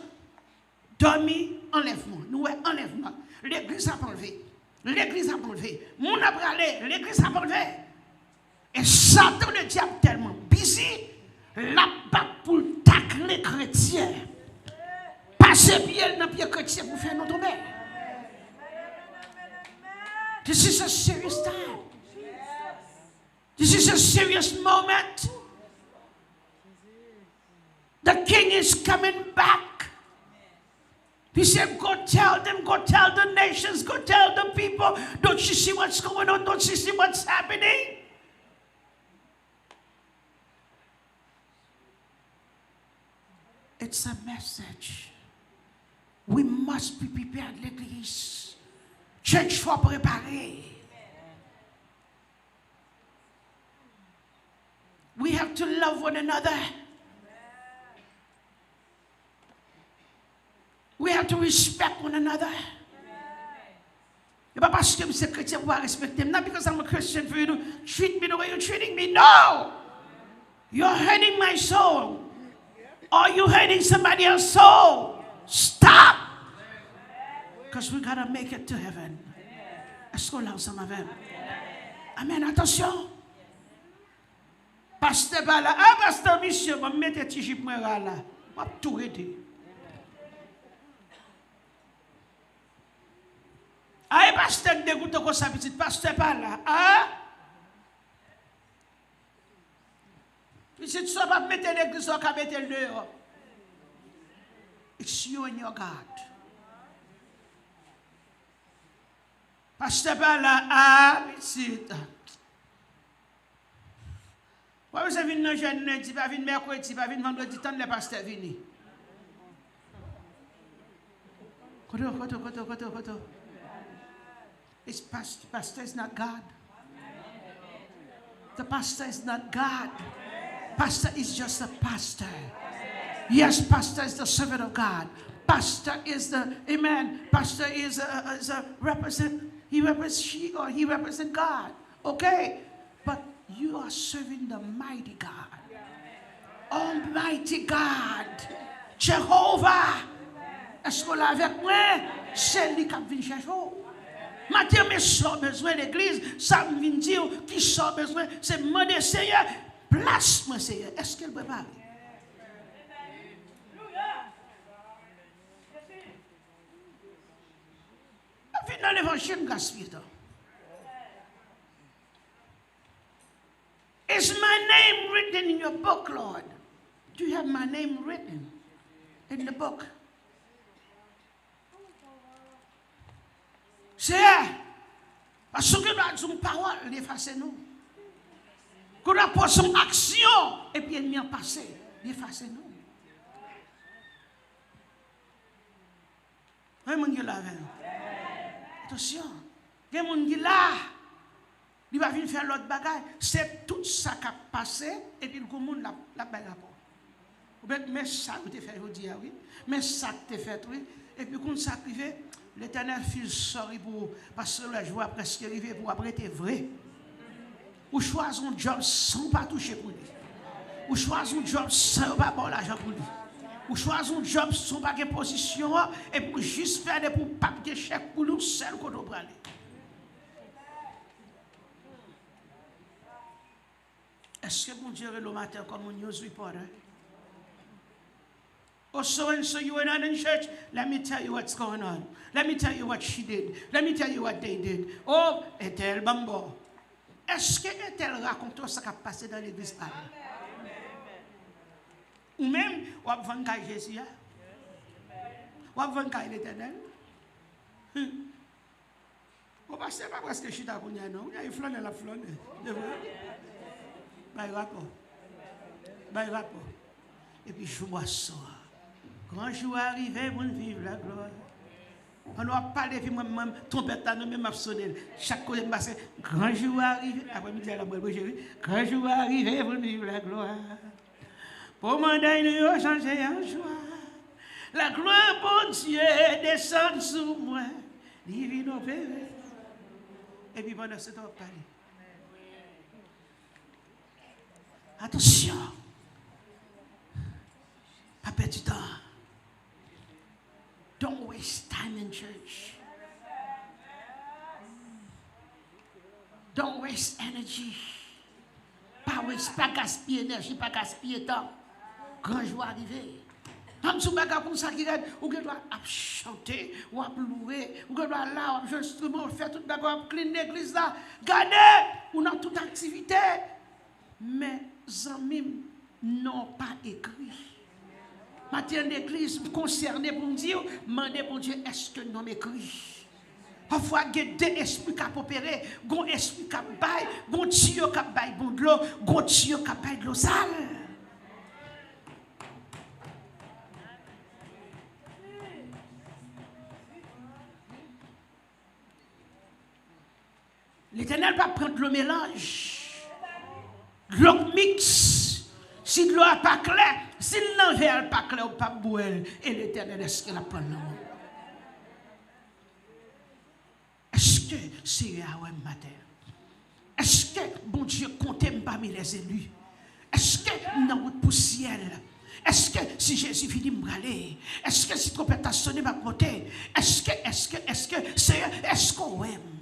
dormi, enlèvement. Nous enlèvement. L'église a enlevé. L'église a enlevé. Mon a bralé, l'église a enlevé. Et Satan, le diable, tellement busy, la bat pour tacler les chrétiens. Passer pied dans pied chrétien pour faire nous tomber. This is a serious time. This is a serious moment. The king is coming back. He said, go tell them, go tell the nations, go tell the people. Don't you see what's going on? Don't you see what's happening? It's a message. We must be prepared, l'église. Church, faut préparer. We have to love one another. We have to respect one another. It's not parce que je suis chrétien pour respecter. Not because I'm a Christian for you to treat me the way you're treating me. No! You're hurting my soul. Or you're hurting somebody else's soul. Stop! Because we gotta make it to heaven. Est-ce qu'on l'a ensemble avec? Amen. Attention. Pasteur Bala. Ah, Pasteur Monsieur, je vais mettre un petit jip là. Je vais tout aider. Ah, Pasteur dégoûté comme ça, petit. Pasteur Bala. Ah? Puis si tu ne vas pas mettre l'église, tu vas mettre le dehors. It's you and your God. Pasteur Bala, ah, petit. Pourquoi vous venez le jeune lundi, pas venir mercredi, pas venir vendredi, tant le pasteur vini. Koto. Pastor is not God. The pastor is not God. Pastor is just a pastor. Yes, pastor is the servant of God. Pastor is the, amen, pastor is a he represents God. Okay? But you are serving the mighty God. Almighty God. Jehovah. Est-ce que là avec moi? C'est lui qui vient chercher. Matin, mais ça besoin l'église, ça me vient dire qui ça besoin, c'est demander Seigneur, place moi Seigneur. Est-ce qu'elle prépare? Viens dans l'évangile, gaspille. Is my name written in your book, Lord? Do you have my name written in the book? C'est parce que nous avons une parole, effacer nous. Qu'on a posé son action et puis elle m'y a passé, effacer nous. Il y a des gens qui là. Attention, il y a des gens qui là. Il va venir faire l'autre bagaille. C'est tout ça qui a passé et puis le monde la baille rapport. Mais ça que tu fait aujourd'hui, oui. Mais ça que tu fait, oui. Et puis quand ça arrive, l'Éternel file sorry pour parce que la joie presque arrivée pour après être vrai. Ou choisir un job sans pas toucher pour lui. Ou choisir un job sans pas avoir l'argent pour lui. Ou choisir un job sans pas de position et pour juste faire des pour pas de chèque pour nous seul qu'on doit aller. Est-ce que mon Dieu est le matin comme un news reporter? Oh, so and so you were not in church. Let me tell you what's going on. Let me tell you what she did. Let me tell you what they did. Oh, est-elle bambo? Est-ce que est-elle raconte ce qui a passé dans l'église? Ou même, ou à vendre Jésus? Ou à vendre l'Éternel? Ou pas c'est pas parce que je suis d'accord, non? Il y a flâner la flâner. By rapport. Et puis je vois ça. Quand je suis arrivé pour vivre la gloire. On va parler de moi-même, trompette à nous-mêmes à sonner. Chaque côté me passe. Quand je suis arrivé, après midi à la boîte, quand je suis arrivé pour vivre la gloire. Pour mandat, nous a changé en joie. La gloire, bon Dieu, descend sur moi. Divine opéré. Et puis pendant ce temps, on parle. Attention. Pas perdre du temps. Don't waste time in church. Don't waste energy. Pas gaspiller énergie, pas gaspiller temps. Grand jour arrivé. Quand tu bagarres comme ça qui reste, ou que tu dois chanter, ou à louer, ou que tu dois là, jouer instrument, faire tout d'accord, cleaner l'église là. Gardez, ou dans toute activité. Mes amis n'ont pas écrit. Matin l'église concernée pour me dire, demandez pour Dieu, est-ce que nous m'écrit? Parfois, il y a deux esprits qui opèrent, un esprit qui baille, un tuyau qui baille bon de l'eau, un tuyau qui baille de l'eau sale. L'Éternel va prendre le mélange, l'eau mix. Si l'eau n'est pas claire, si l'envers n'est pas clair, ou pas boire, et l'Éternel, est-ce qu'il a pris l'eau? Est-ce que c'est à un matin? Est-ce que bon Dieu compte parmi les élus? Est-ce que nous avons pour ciel? Est-ce que si Jésus finit de m'aller? Est-ce que si trompette a sonné ma côté? Est-ce qu'on aime?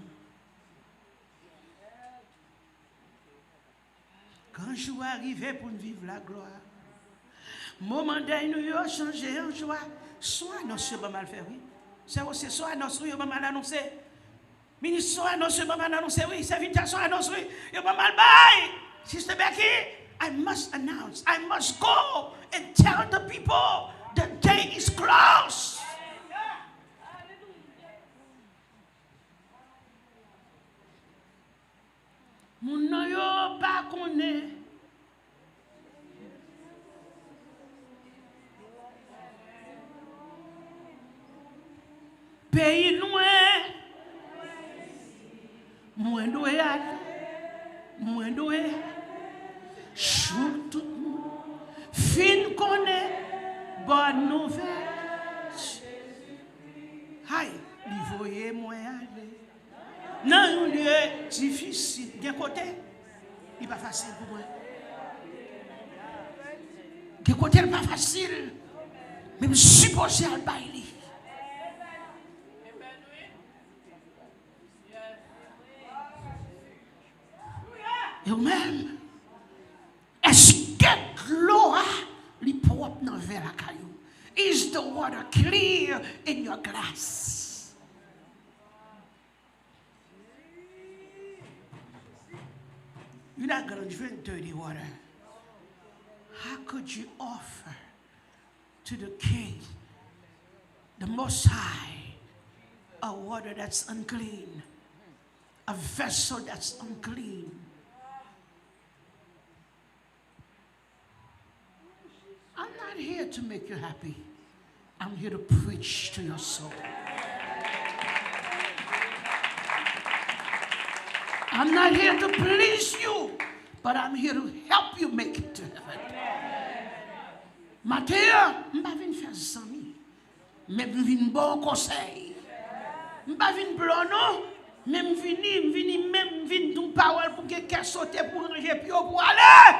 Quand je suis arrivé pour vivre la gloire, moment dernier, nous avons changé en joie. Soit annoncé, pas mal fait, oui. C'est aussi soit annoncé, pas mal annoncé. Ministre, soit annoncé, pas mal annoncé, oui. Serviteur, annoncé, oui. Pas mal bail. Sister Becky, I must announce, I must go and tell the people the day is close. Mon noyo pas connaît. Pays loin. Moins doué, moins doué. Chou tout le monde. Fin connaît, bonne nouvelle. Aïe, il voyait moi aller. Dans un lieu difficile, d'un côté, il n'est pas facile pour moi. D'un côté, il n'est pas facile. Mais je suis supposé à le bailler. Et même, est-ce que l'eau est propre dans le verre à caillou? Is the water clear in your glass? You're not going to drink dirty water. How could you offer to the King, the Most High, a water that's unclean, a vessel that's unclean? I'm not here to make you happy. I'm here to preach to your soul. I'm not here to please you, but I'm here to help you make it to heaven. Matin, je ne vais pas faire ça, mais je vais bon conseil. Je ne vais pas blanc, non, mais je vais même ton parole pour que sauter pour ranger puis pour aller.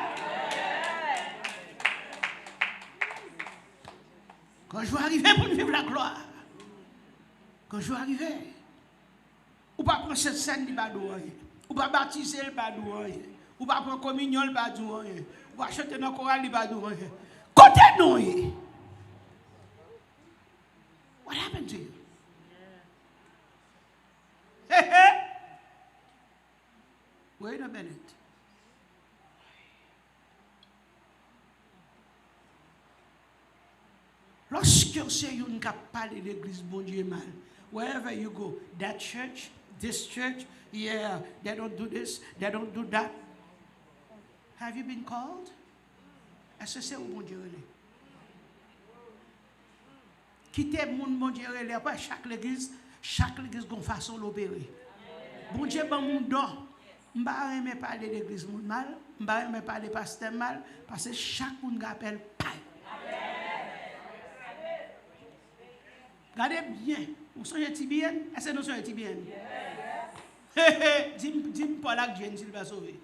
Quand je vais arriver pour vivre la gloire, quand je vais arriver, ou pas prendre cette scène du badouille, ou pas baptiser le badouille, ou pas prendre communion le badouille, ou pas chanter dans le choral le badouille. Côté nous, what happened to you? Hey, hey. Wait a minute. Lorsqu'on sait qu'on ne parler de l'église, bon Dieu mal. Wherever you go, that church, this church, yeah, they don't do this, they don't do that. Have you been called? Est-ce que c'est où bon Dieu est? Quittez le monde, bon Dieu est. Après, chaque église a une façon d'opérer. Bon Dieu, bon monde don. Je ne vais pas parler de l'église mal, je ne vais pas parler de pasteur mal, parce que chaque monde appelle paille. Regardez bien. Vous songez bien? Est-ce que nous songez bien? Dis-moi pas là que Dieu va sauver.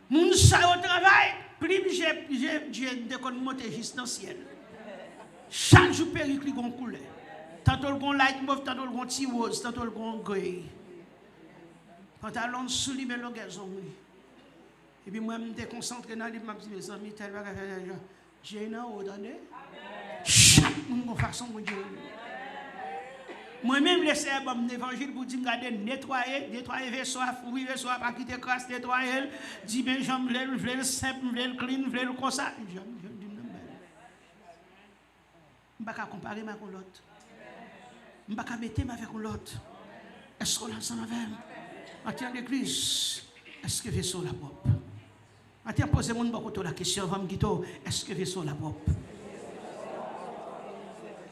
Moun sa au travail, prime j'ai de kon monter juste dans le ciel. Chaque jour péricle gon couleur. Tantôt le gon light mauve, tantôt le gon petit rose, tantôt le gon gris. Pantalon sous li belo gazon. Et puis moi me concentré dans les m'a dit mes amis tel va faire j'ai une ordonnée. Chaque monde façon mon Dieu. Moi-même, laissez un évangile pour dire, regardez, nettoyer vaisseau, ouvrir vaisseau, pas quitter crasse, nettoyer, dire, ben, j'aime le simple, le clean, le comme ça. Je ne vais pas comparer avec l'autre. Je ne vais pas mettre avec l'autre. Est-ce qu'on a ensemble avec moi? En tant d'église, est-ce que vaisseau la propre? En tant posez-moi la question, avant de me dire, est-ce que vaisseau la propre?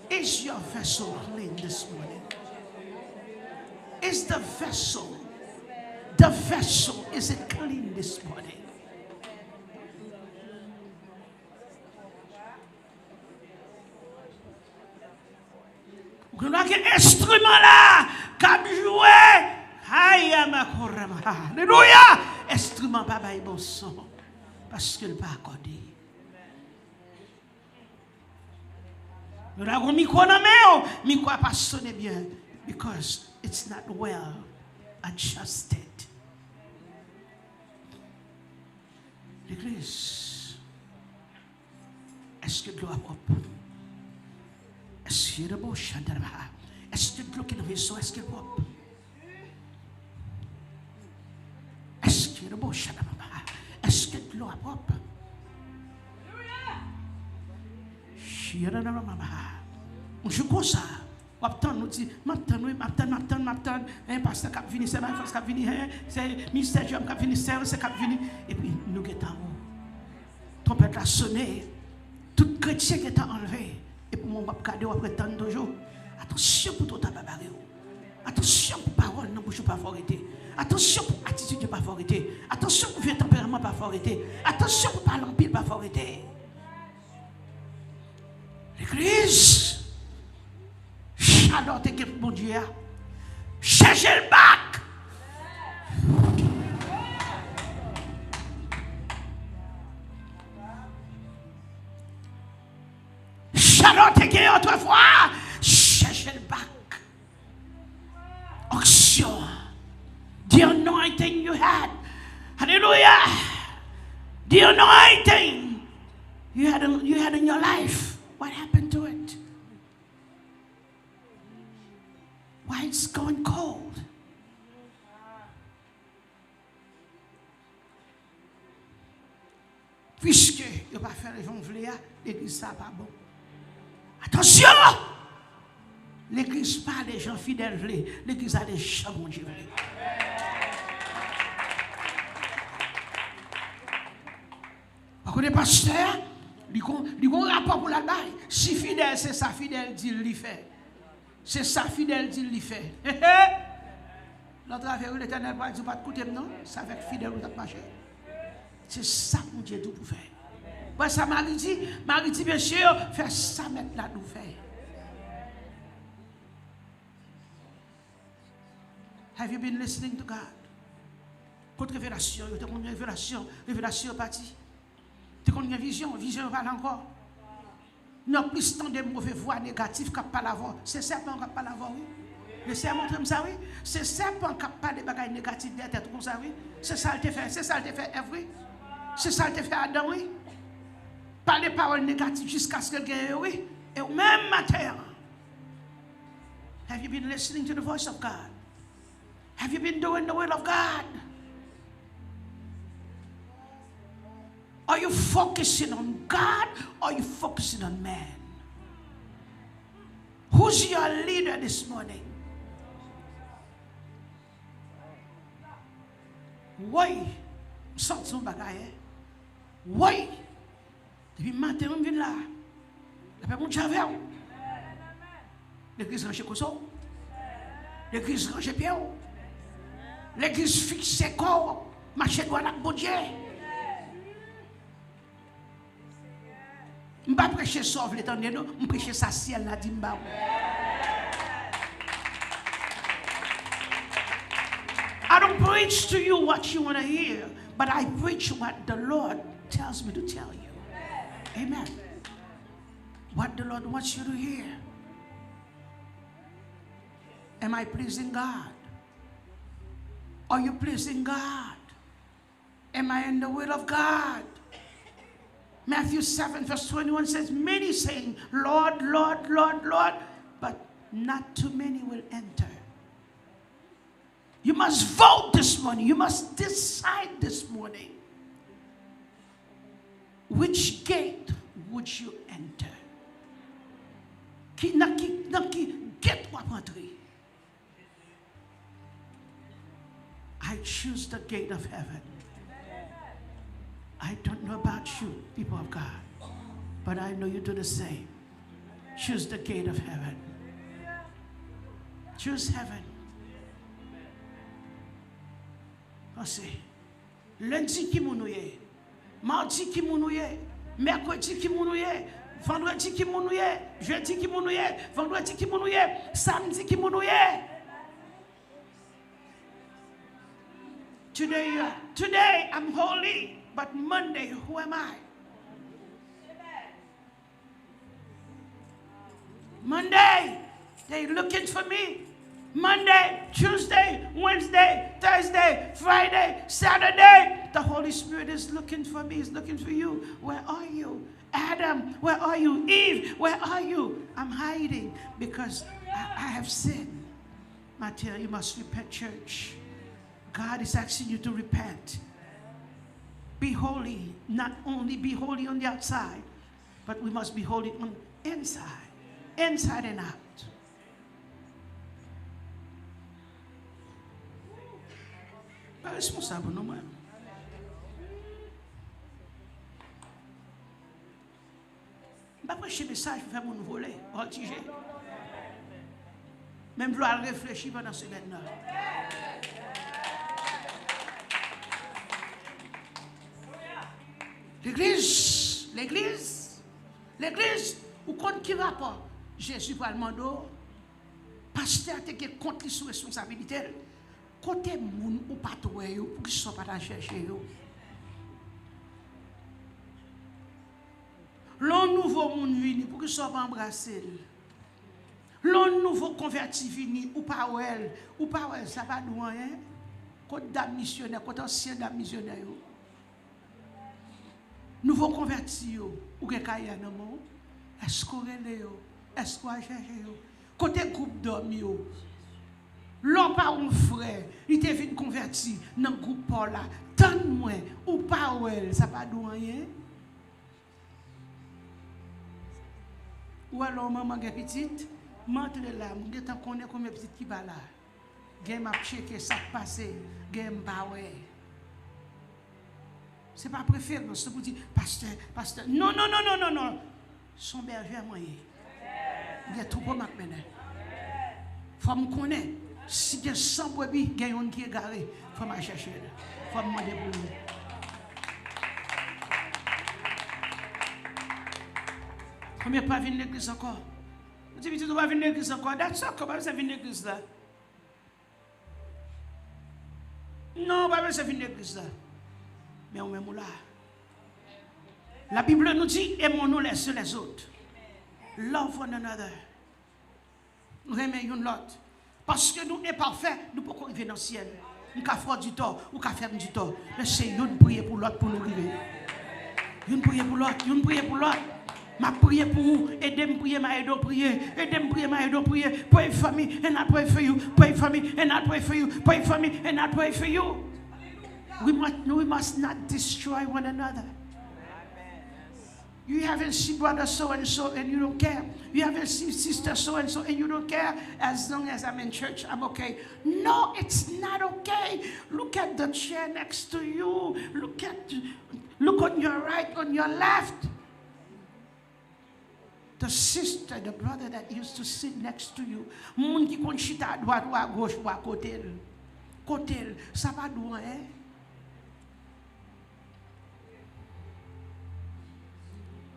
Is your vessel clean this morning? Is the vessel, is it clean this morning? Vous avez un instrument là, comme jouer. Alléluia! Instrument pas bail bon son, parce qu'il pas accordé. Nous avons mis quoi dans la mais quoi pas sonner bien, because it's not well adjusted. L'église, est-ce que l'eau est propre? Est-ce que l'eau est propre? Est-ce que l'eau est vaisseau? Est-ce que l'eau est propre? Est-ce que l'eau est propre? Est-ce que l'eau est propre? Je crois ça. M'attend nous dit, m'attend, un pasteur qui vient, c'est un pasteur qui vient, c'est ministère qui vient, c'est qui vient, et puis nous qui sommes trompette a sonné, tout chrétien qui est enlevé, et pour mon cadeau après tant de jours, attention pour ton tabac, attention pour parole, non pour pas arrêter. Attention pour attitude pas faut arrêter. Attention pour vieux tempérament pas faut arrêter. Attention pour parler en pile pas faut arrêter. L'église, Charlotte et bon Dieu, cherchez le bac. Charlotte et autrefois, cherchez le bac. Action. The anointing you had. Hallelujah. The anointing you had in your life. What happened to it? Why it's going cold? Puisque il va faire les gens vouloir, l'église ça pas bon. Attention! L'église pas des gens fidèles vouloir, l'église a des gens bon Dieu vouloir. Parce que les pasteurs, ils ont un rapport pour la baille. Si fidèle, c'est ça, fidèle dit, il fait. C'est ça, fidèle dit, il fait. L'autre affaire, l'Éternel va dire, pas de côté, non? Ça avec fidèle, vous avez marché. C'est ça que Dieu tout pour faire. Pour ça, Marie dit, bien sûr, faire ça maintenant, nous faire. Have you been listening to God? Contre révélation, tu as une révélation partie. Tu as une vision parle encore. Non plus tant de mauvaises voix négatives qui parlent avant. C'est serpent qui parle avant, oui. Le serpent montre ça, oui. C'est serpent qui parle des bagages négatifs de tête comme ça, oui. C'est ça le fait, c'est ça le fait Ève, oui. C'est ça le fait Adam, oui. Parler des paroles négatives jusqu'à ce qu'elle gagne, oui. Et au même matin. Have you been listening to the voice of God? Have you been doing the will of God? Are you focusing on God or are you focusing on man? Who's your leader this morning? Oui, sort son bagaille. Oui, depuis matin, on vient là. Après, mon javel. L'église range Koso. L'église range Pierre. L'église fixe ses corps. Marcher droit avec bon Dieu. Je ne vais pas prêcher sauve l'éternel, je prêcher sa ciel là, dit m'ba. I don't preach to you what you want to hear, but I preach what the Lord tells me to tell you. Amen. What the Lord wants you to hear. Am I pleasing God? Are you pleasing God? Am I in the will of God? Matthew 7 verse 21 says, many saying, Lord, Lord, Lord, Lord, but not too many will enter. You must vote this morning. You must decide this morning. Which gate would you enter? Qui gate ou rentrer? I choose the gate of heaven. I don't know about you, people of God, but I know you do the same. Choose the gate of heaven. Choose heaven. Pensez, lundi qui mounouye, mardi qui mounouye, mercredi qui mounouye, vendredi qui mounouye, jeudi qui mounouye, vendredi qui mounouye, samedi qui mounouye. Today I'm holy. But Monday, who am I? Monday, they're looking for me. Monday, Tuesday, Wednesday, Thursday, Friday, Saturday. The Holy Spirit is looking for me. He's looking for you. Where are you? Adam, where are you? Eve, where are you? I'm hiding because I have sinned. Matthew, you must repent, church. God is asking you to repent. Be holy, not only be holy on the outside, but we must be holy on the inside and out. Pas responsable, non, moi. Je ne vais pas prêcher message pour faire mon voler, voltiger. Même vouloir réfléchir pendant ce semaine-là. L'église, ou compte qui rapport? Jésus va demander, pasteur, tu as compte sous responsabilité. Côté moun ou pas toi, pour qu'ils ne soient pas chercher. L'on nouveau moun vini pour qu'ils ne soient pas embrassés. L'on nouveau converti vini ou pas elle, ça va nous rien. Côté dame missionnaire, côté ancien dame missionnaire. Nouveau converti ou que kaya nan mon. Est-ce qu'on relève? Est-ce qu'on cherche? Côté groupe d'hommes, l'on pas un frère, il te venu converti dans le groupe là, tant moins, ou pas elle, ça pas de rien. Ou alors maman est petite, montre là, je ne connais combien de petites qui va là. Je m'a checké ça passé, je pas ouais. C'est pas préférence, c'est pour dire pasteur. Non. Son berger à moyen. Il y a tout pour maintenant. Faut me connaître. Si il y a 100 brebis, il y a un qui est garé. Faut me chercher. Faut me demander pour lui. Combien pas venir l'église encore? Vous dites, tu dois venir l'église encore. D'accord, comment ça venir l'église là? Non, pas ça venir l'église là. Mais on même là. La Bible nous dit, aimons-nous les uns les autres. Love one another. Nous aimons l'autre. Parce que nous sommes parfaits, nous ne pouvons pas arriver dans le ciel. Nous pouvons faire du tort, ou faire du tort. Mais c'est une prière pour l'autre pour nous arriver. Une prière pour l'autre, une prière pour l'autre. Ma prière pour vous, aidez-moi prier, ma aide prier, aidez-moi prier, ma aide prier. Pray for me, and I pray for you. Pray for me, and I pray for you. Pray for me, and I pray for you. We must not destroy one another. You haven't seen brother so and so and you don't care. You haven't seen sister so and so and you don't care. As long as I'm in church, I'm okay. No, it's not okay. Look at the chair next to you. Look on your right, on your left. The sister, the brother that used to sit next to you. Moun qui kon chita à droite ou à gauche ou à côté. Côté, ça va d'où hein?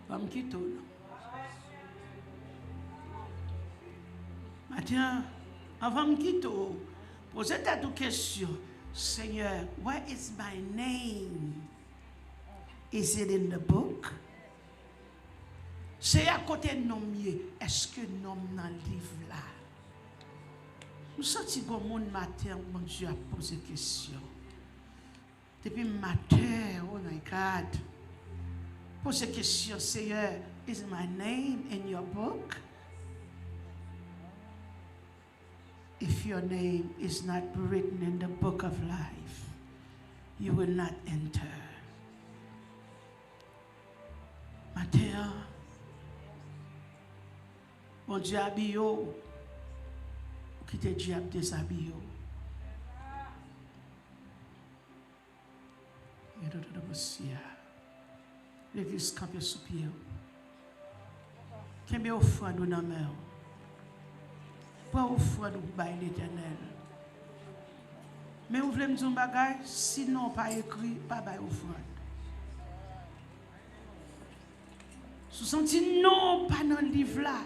Femme qui tourne. Maintenant, avant de quitter, posez-toi une question. Seigneur, where is my name? Is it in the book? C'est à côté de nom. Est-ce que nom dans le livre là? Nous sentons que mon matin, mon Dieu a posé question. Depuis matin, oh my God. Pose la question, Seigneur, is my name in your book? If your name is not written in the book of life, you will not enter. Matin, mon Dieu habille, ou qui te dit à déshabiller. L'église campée sous pied. Qu'est-ce que vous offrez dans la main? Pas offrez pour l'Éternel. Mais vous voulez me dire un bagage? Sinon, pas écrit, pas offrande. Si vous sentez non, pas dans le livre là.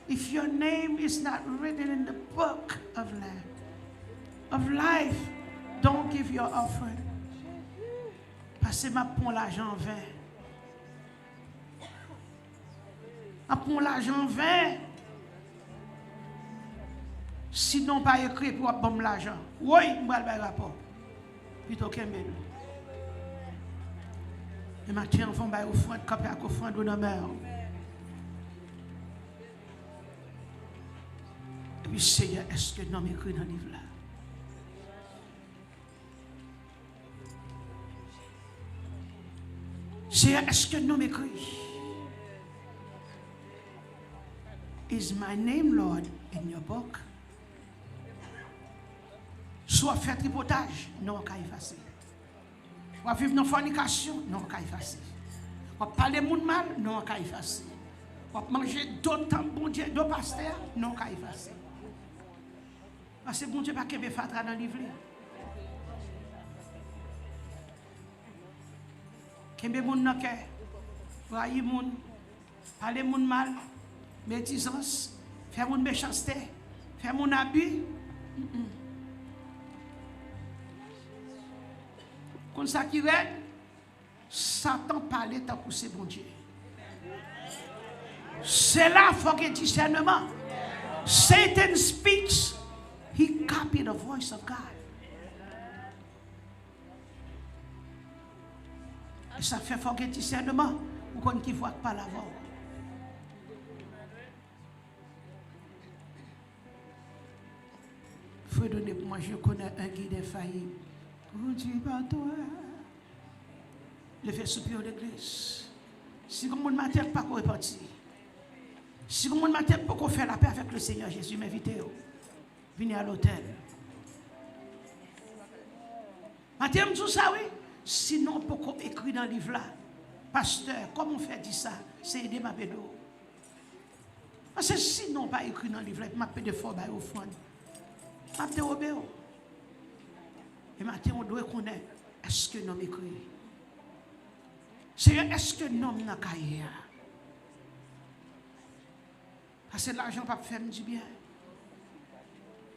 If your name is not written in the book of life, don't give your offering. Parce que ma pour l'argent vain. Pour l'argent vain. Sinon, pas écrit pour avoir l'argent. Oui, je vais le rapport. Plutôt qu'un bel. Et maintenant, on va offrir comme à offrir de nos mères. Et puis, Seigneur, est-ce que nous écrit dans le livre là? Seigneur, est-ce que nous écrit? Is my name, Lord, in your book? Soit fait tripotage, non, on va effacer. On va vivre dans la fornication, non, on va effacer. On va parler de monde mal, non, on va effacer. On va manger d'autres bon Dieu, d'autres pasteurs, non, on va effacer. Parce que bon Dieu pas qu'il fatra dans le livre. Kembe moun nan kè, rayi moun, parler moun mal, médisance, faire moun méchanceté, faire moun abus. Comme ça qui est, Satan parlait tant que c'est bon Dieu. C'est là qu'il faut qu'il y ait discernement. Satan speaks, he copied the voice of God. Et ça fait qu'il y ait discernement. Vous connaissez qui voit pas la voix. Il faut donner pour moi, je connais un guide infaillible. Oh Dieu, par toi. Le fait soupir l'église. Si vous ne m'attendez pas qu'on est parti. Si vous ne m'attendez pas qu'on fait la paix avec le Seigneur Jésus, m'invitez-vous. Venez à l'hôtel. Mathieu me dit ça, oui. Sinon, pourquoi écrit dans le livre là? Pasteur, comment on fait dire ça? C'est aider ma pédo. Parce que sinon, pas écrit dans le livre là, je m'appelle de fort au fond. Je m'appelle au béo. Et maintenant, on doit connaître, est-ce que nous écrit? Seigneur, est-ce que nous avons cahier? Parce que l'argent pas faire du bien.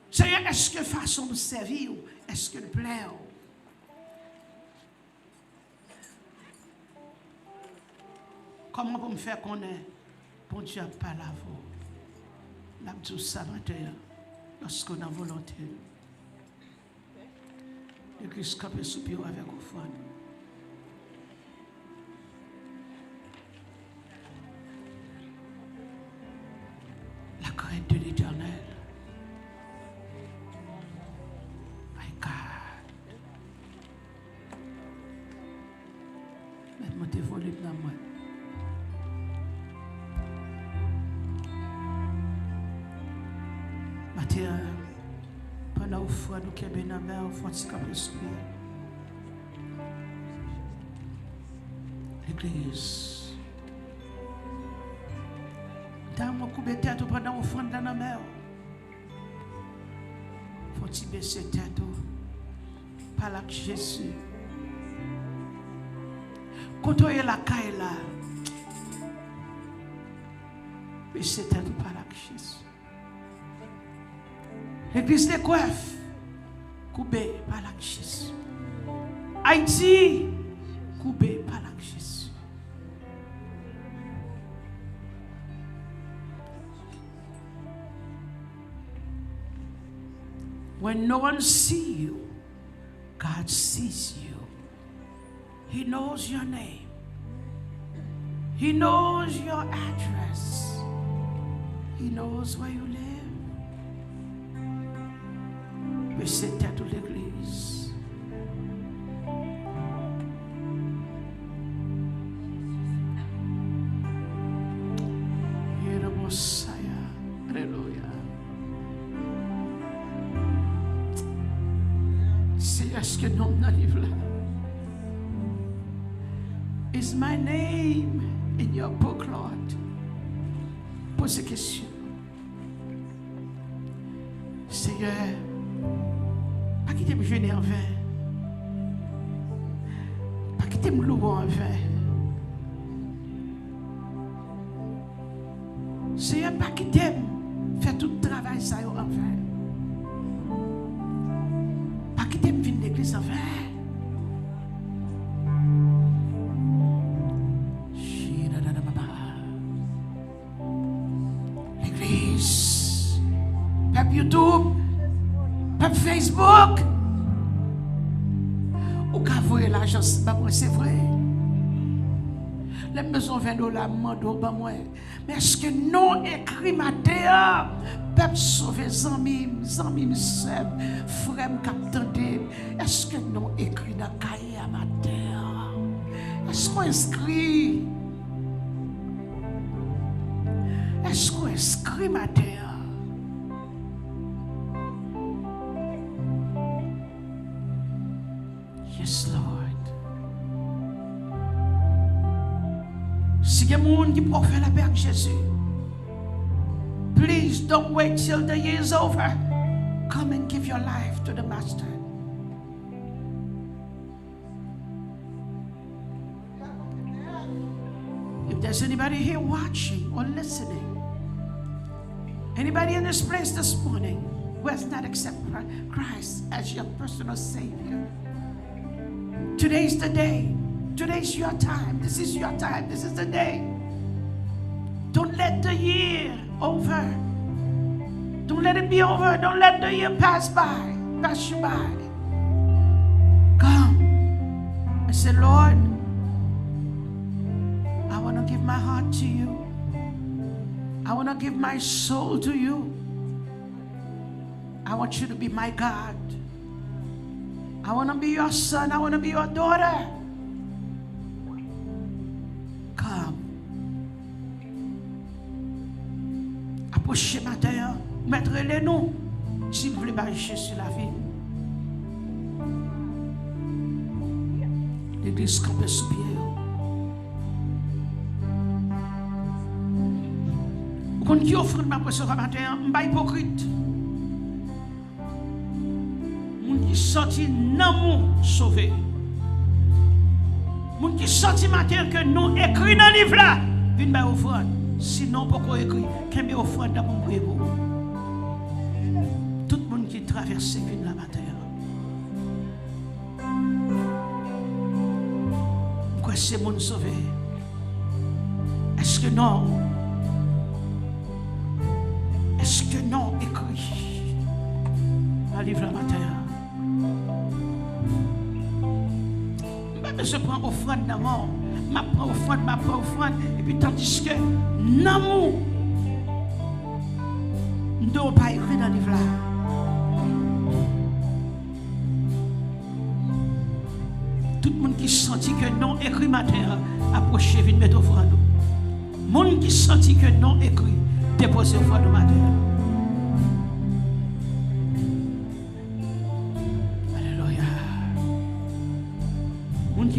Seigneur, est-ce que façon de servir, est-ce que le plaît? Comment pour me faire connaître? Bon Dieu n'a pas la voix. La tout ça matin, lorsqu'on a volonté. L'église capée soupir avec au fond. La crainte de l'Éternel. My God. Maintenant, tu volé dans moi. Matin, pendant que nous qui sommes dans la mer, nous faisons un soupir. L'église. Dans mon coup de tête, pendant que nous dans la mer, faut-il baisser tête par la Jésus. Quand on est la caille là, baisser tête par la Jésus. L'église des coiffes, coupée par la Jésus. Haïti, coupée par la Jésus. When no one sees you, God sees you. He knows your name. He knows your address. He knows where you live. Mais c'était toute l'église. Alléluia. C'est est-ce que nous dans le livre là? Is my name in your book, Lord? Posez question. Seigneur, pas quitter me jeûner en vain. Pas quitter me louer en vain. Seigneur, pas quitter me faire tout le travail ça en vain. Pas quitter me venir l'église en vain. L'église, peuple YouTube, peuple Facebook, ou qu'à voir l'argent, c'est vrai. Les maisons $20, mando, bah moi. Mais est-ce que non écrit ma terre, peuple sauvé, zami, seb, frère, captandé, est-ce que non écrit dans cahier à ma terre? Est-ce qu'on inscrit? Est-ce qu'on inscrit ma terre? Yes, Lord. Si il y a des gens qui peuvent faire la paix avec Jésus, please don't wait till the year is over. Come and give your life to the Master. there's anybody here watching or listening, anybody in this place this morning who has not accepted Christ as your personal Savior, today's the day. Today's your time. This is your time. This is the day. Don't let the year over. Don't let it be over. Don't let the year pass you by. Come and say, Lord, I want to give my heart to you. I want to give my soul to you. I want you to be my God. I want to be your son. I want to be your daughter. Come. Approchez matin, mettre les noms si vous voulez marcher sur la vie. L'église campe sous pied. Vous comprenez qui offre ma poisson ce matin? M'ba hypocrite. Moun qui sorti nan moun sauvé. Moun qui sorti matin que nous écrit dans le livre là, vinn ba offrande. Sinon pourquoi écrit qu'un be offrande dans mon prévôt. Tout le monde qui traverse vinn la matin. Pourquoi c'est moun sauvé? Est-ce que non? Est-ce que non écrit dans le livre la matin? Je prends offrande d'amour, ma prends offrande, et puis tandis que l'amour ne doit pas écrire dans le livre là. Tout le monde qui sentit que non écrit matin, approchez, venez mettre offrande. Le monde qui sentit que non écrit, déposez offrande matin.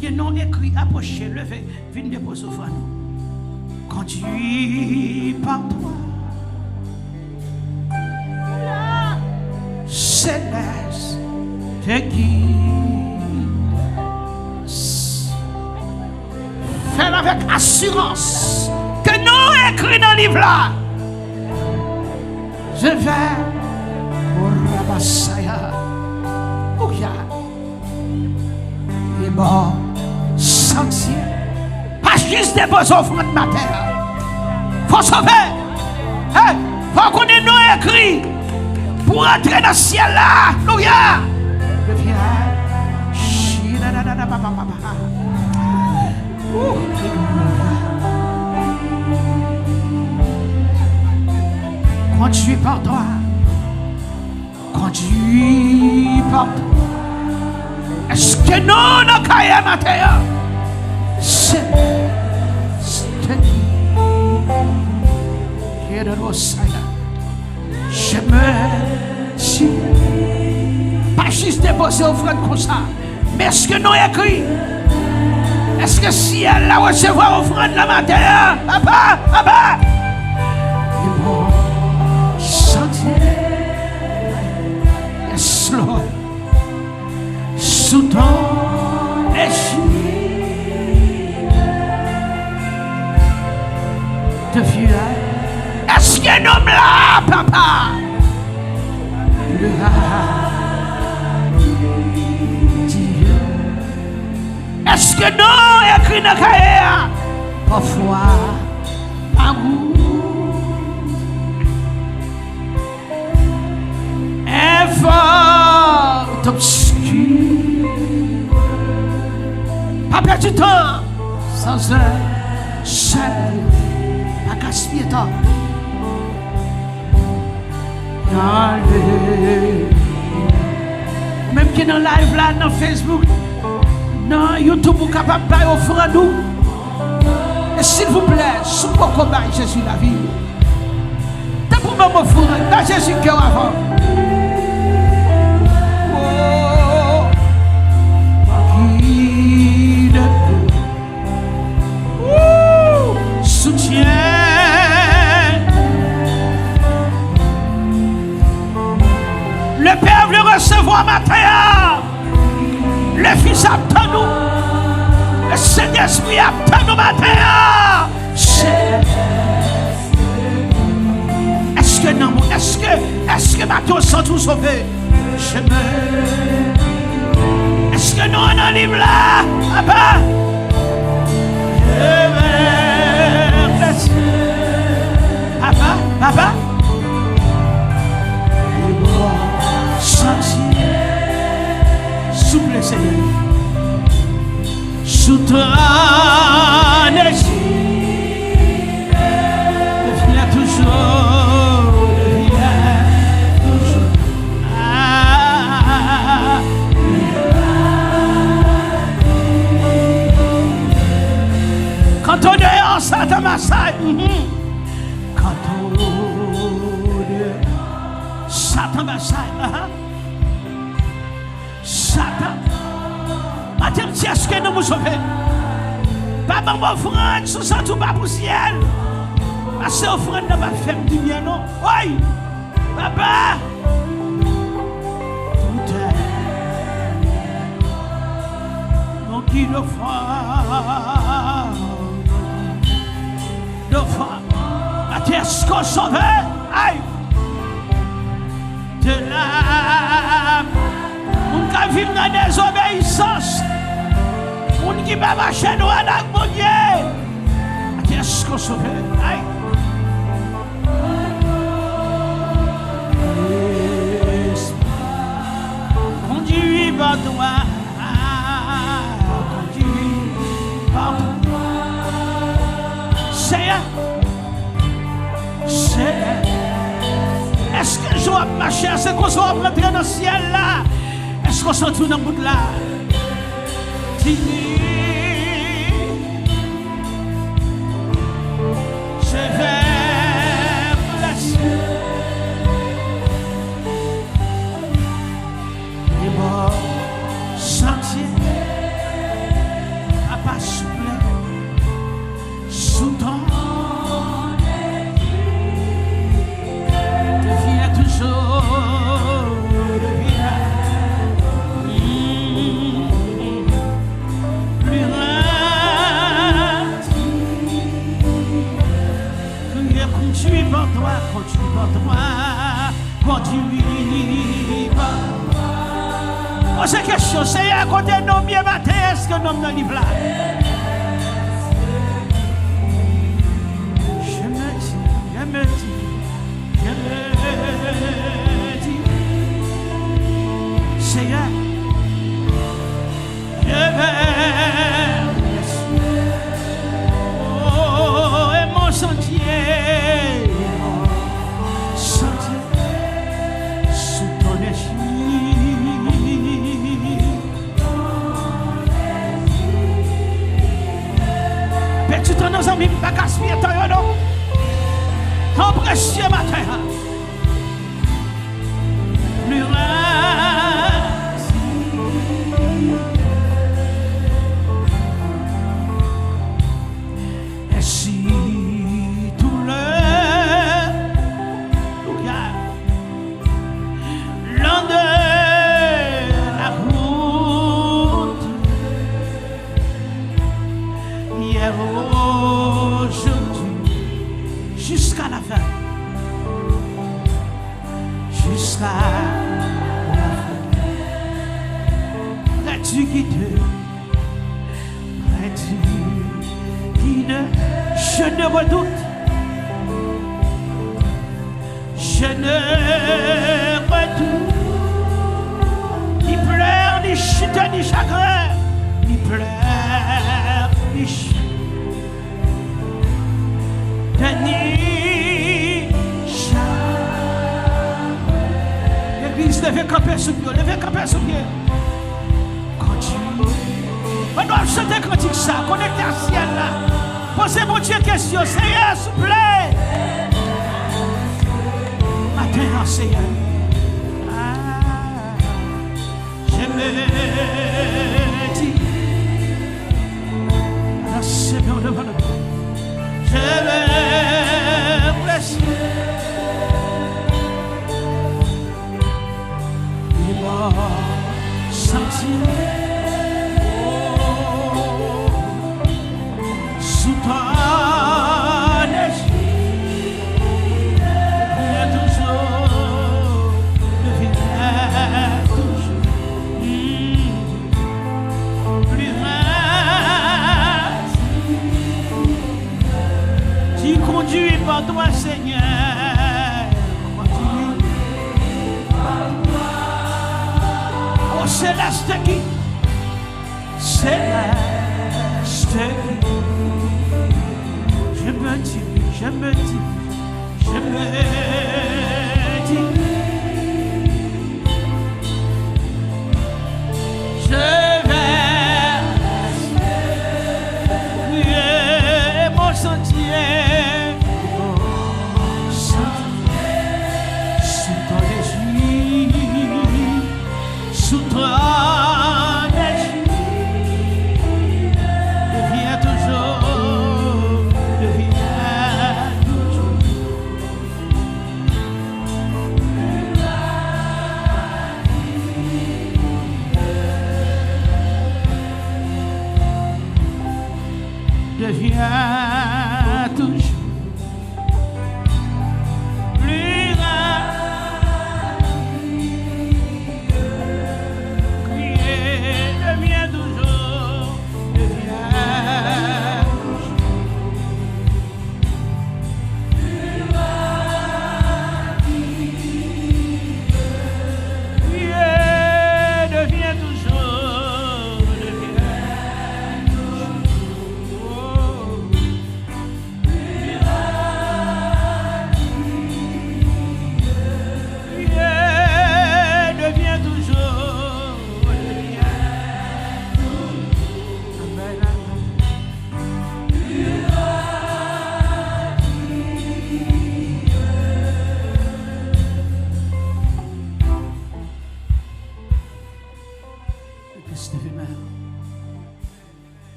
Qui est non écrit, approchez, levez, venez déposer au fond. Conduit par toi, la céleste te guide. Fais avec assurance que non écrit dans le livre là. Je vais pour Rabassaya. Ouya. Et bon. Sentier. Pas juste déposer offrande matin. Faut sauver. Faut qu'on ait non écrit pour entrer dans le ciel là. Alléluia. Conduis par toi. Conduis par toi. Est-ce que non, nous caillons matin? C'est je me dis pas juste déposer offrande comme ça, mais est-ce que nous écrit? Est-ce que si elle a recevoir offrande la matin? Papa et bon sentier. Yes Lord. Sous ton égide de vieux. Est-ce que nous là, papa? Dieu. Est-ce que nous écrit dans le cahier? Parfois, amour. Effort obscur. Pas perdre du temps sans un seul, pas gaspiller de temps. Même qui est dans le live là, dans Facebook, dans YouTube, vous êtes capable de offrir à nous. Et s'il vous plaît, si vous pouvez Jésus la vie, t'as pour m'offrir dans Jésus qui est avant. Soutien. Le Père veut recevoir matin. Le Fils attend nous. Le Saint-Esprit attend nous matin. Est-ce que bateau sont tout sauvés? Je me. Est-ce que nous on en livre là? Papa? Je me. Papa? Sentier. Souple Seigneur. Sous ton échine. Deviens toujours. Quand on est en Satan massage, quand on est Satan massage, Satan, maintenant, est-ce que nous nous sauvons? Pas bon offrande, sous ça tout bas pour le ciel. Parce que l'offrande n'a pas fait du bien, non? Oui, papa. Tout est. Donc il le fera. Est-ce qu'on sauve? Aïe! De là, on qui vit dans la désobéissance, on qui va marcher droit avec mon Dieu. Est-ce qu'on sauve? Aïe! Conduis par toi, conduis par toi. Seigneur. Est-ce que je vais marcher? Est-ce qu'on va rentrer dans le ciel là? Est-ce qu'on s'en tourne dans le bout là? Je vais placer les bords sentiers. Papa souple sous ton. Continue par toi. Pose question, c'est à côté de nos bien matin, est-ce que nous sommes dans le livre là? Je me dis, Seigneur, je vais, oh, et mon sentier. Tu t'en as envie de pas gaspiller ton non? Ton précieux matin. Plus rien. Et si tout le long de la route hier aujourd'hui jusqu'à la fin, jusqu'à la fin, près-tu guider, près-tu guider, je ne redoute, je ne redoute, ni pleurs, ni chute, ni chagrin, ni pleurs, ni chute. L'église devait camper sur pied, devait camper sur pied. Continue. On doit chanter cantique ça, connecter à ciel là. Posez mon Dieu question, Seigneur, s'il vous plaît. Maintenant, Seigneur. Je me dis, alors c'est bien devant nous. Je vais placer les bords sentiers sous toi. Céleste qui, Céleste qui, je me dis, je me dis, je me dis, je vais prier mon sentier. Sous ton égide, deviens toujours, deviens toujours. Deviens toujours.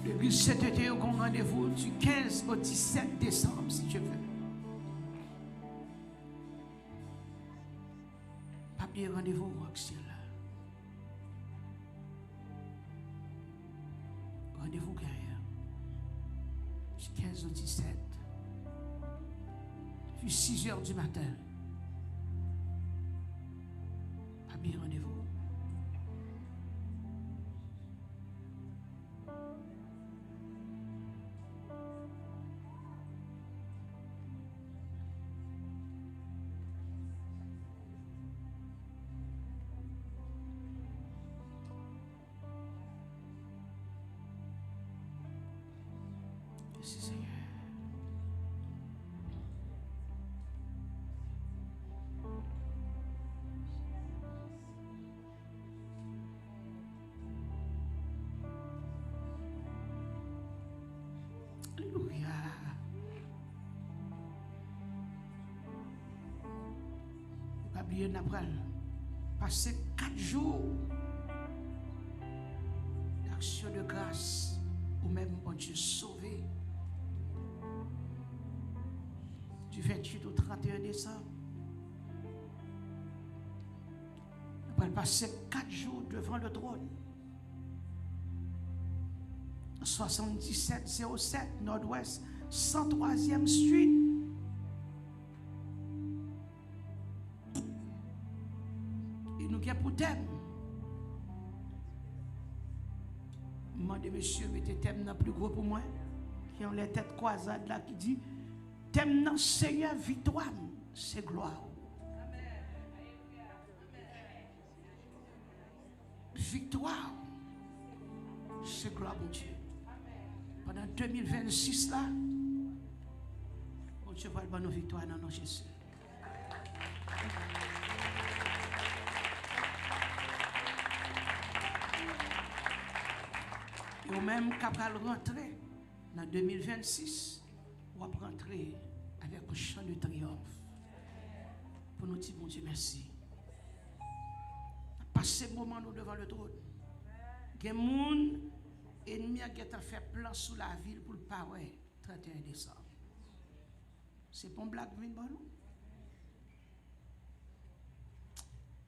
L'église cet été au grand rendez-vous du 15 au 17 décembre, si tu veux. Papier rendez-vous au Axel. Rendez-vous carrière. Du 15 au 17. Puis 6 heures du matin. Papier rendez-vous. Merci Seigneur. Alléluia. Pas oublier d'après passer 4 jours d'action de grâce ou même bon Dieu sauvé. Du 28 au 31 décembre. On va passer 4 jours devant le trône. 7707 Nord-Ouest, 103e Street. Et nous avons pour thème. Demandez monsieur, mettez thème dans plus gros pour moi. Qui ont les têtes croisades là qui dit thème non Seigneur victoire, c'est gloire. Victoire, c'est gloire mon Dieu. Pendant 2026 là, mon Dieu va donner nos victoires dans nos Jésus. Et au même capable rentrer dans 2026, on va rentrer avec un chant de triomphe. Pour nous dire, mon Dieu, merci. Passer moment nous devant le trône. Il y a des gens ennemis qui ont fait plan sous la ville pour le parler 31 décembre. C'est pas une blague, vous bon?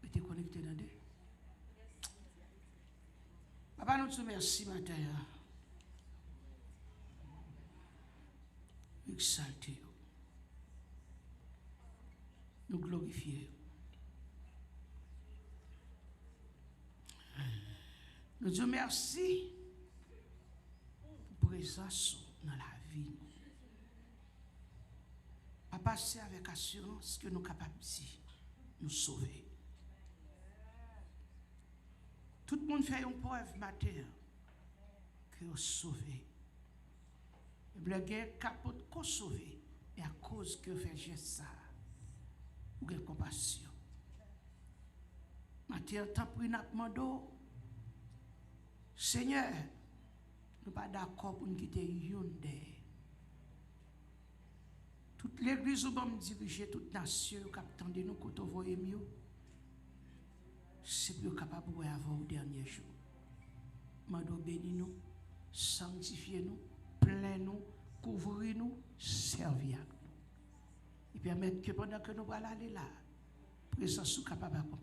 Mais tu es connecté dans deux. Papa, nous te remercions matin. Exalté. Nous glorifions. Nous disons merci présence dans la vie. Pas passer avec assurance que nous sommes capables de nous sauver. Tout le monde fait une preuve matin que vous sauvez. Le gars capote qu'on sauver. Et à cause que vous faites ça, vous avez compassion. Matin, tant pis, nous demandons, Seigneur, nous ne sommes pas d'accord pour nous quitter Hyundai. Toute l'église où nous diriger, toute nation qui attend de nous quand on voit mieux, c'est plus capable de avoir au dernier jour. Mando bénis-nous, sanctifiez-nous, plein-nous, couvrez-nous, servez à nous. Et permettre que pendant que nous allons aller là, présence soit capable d'accompagner.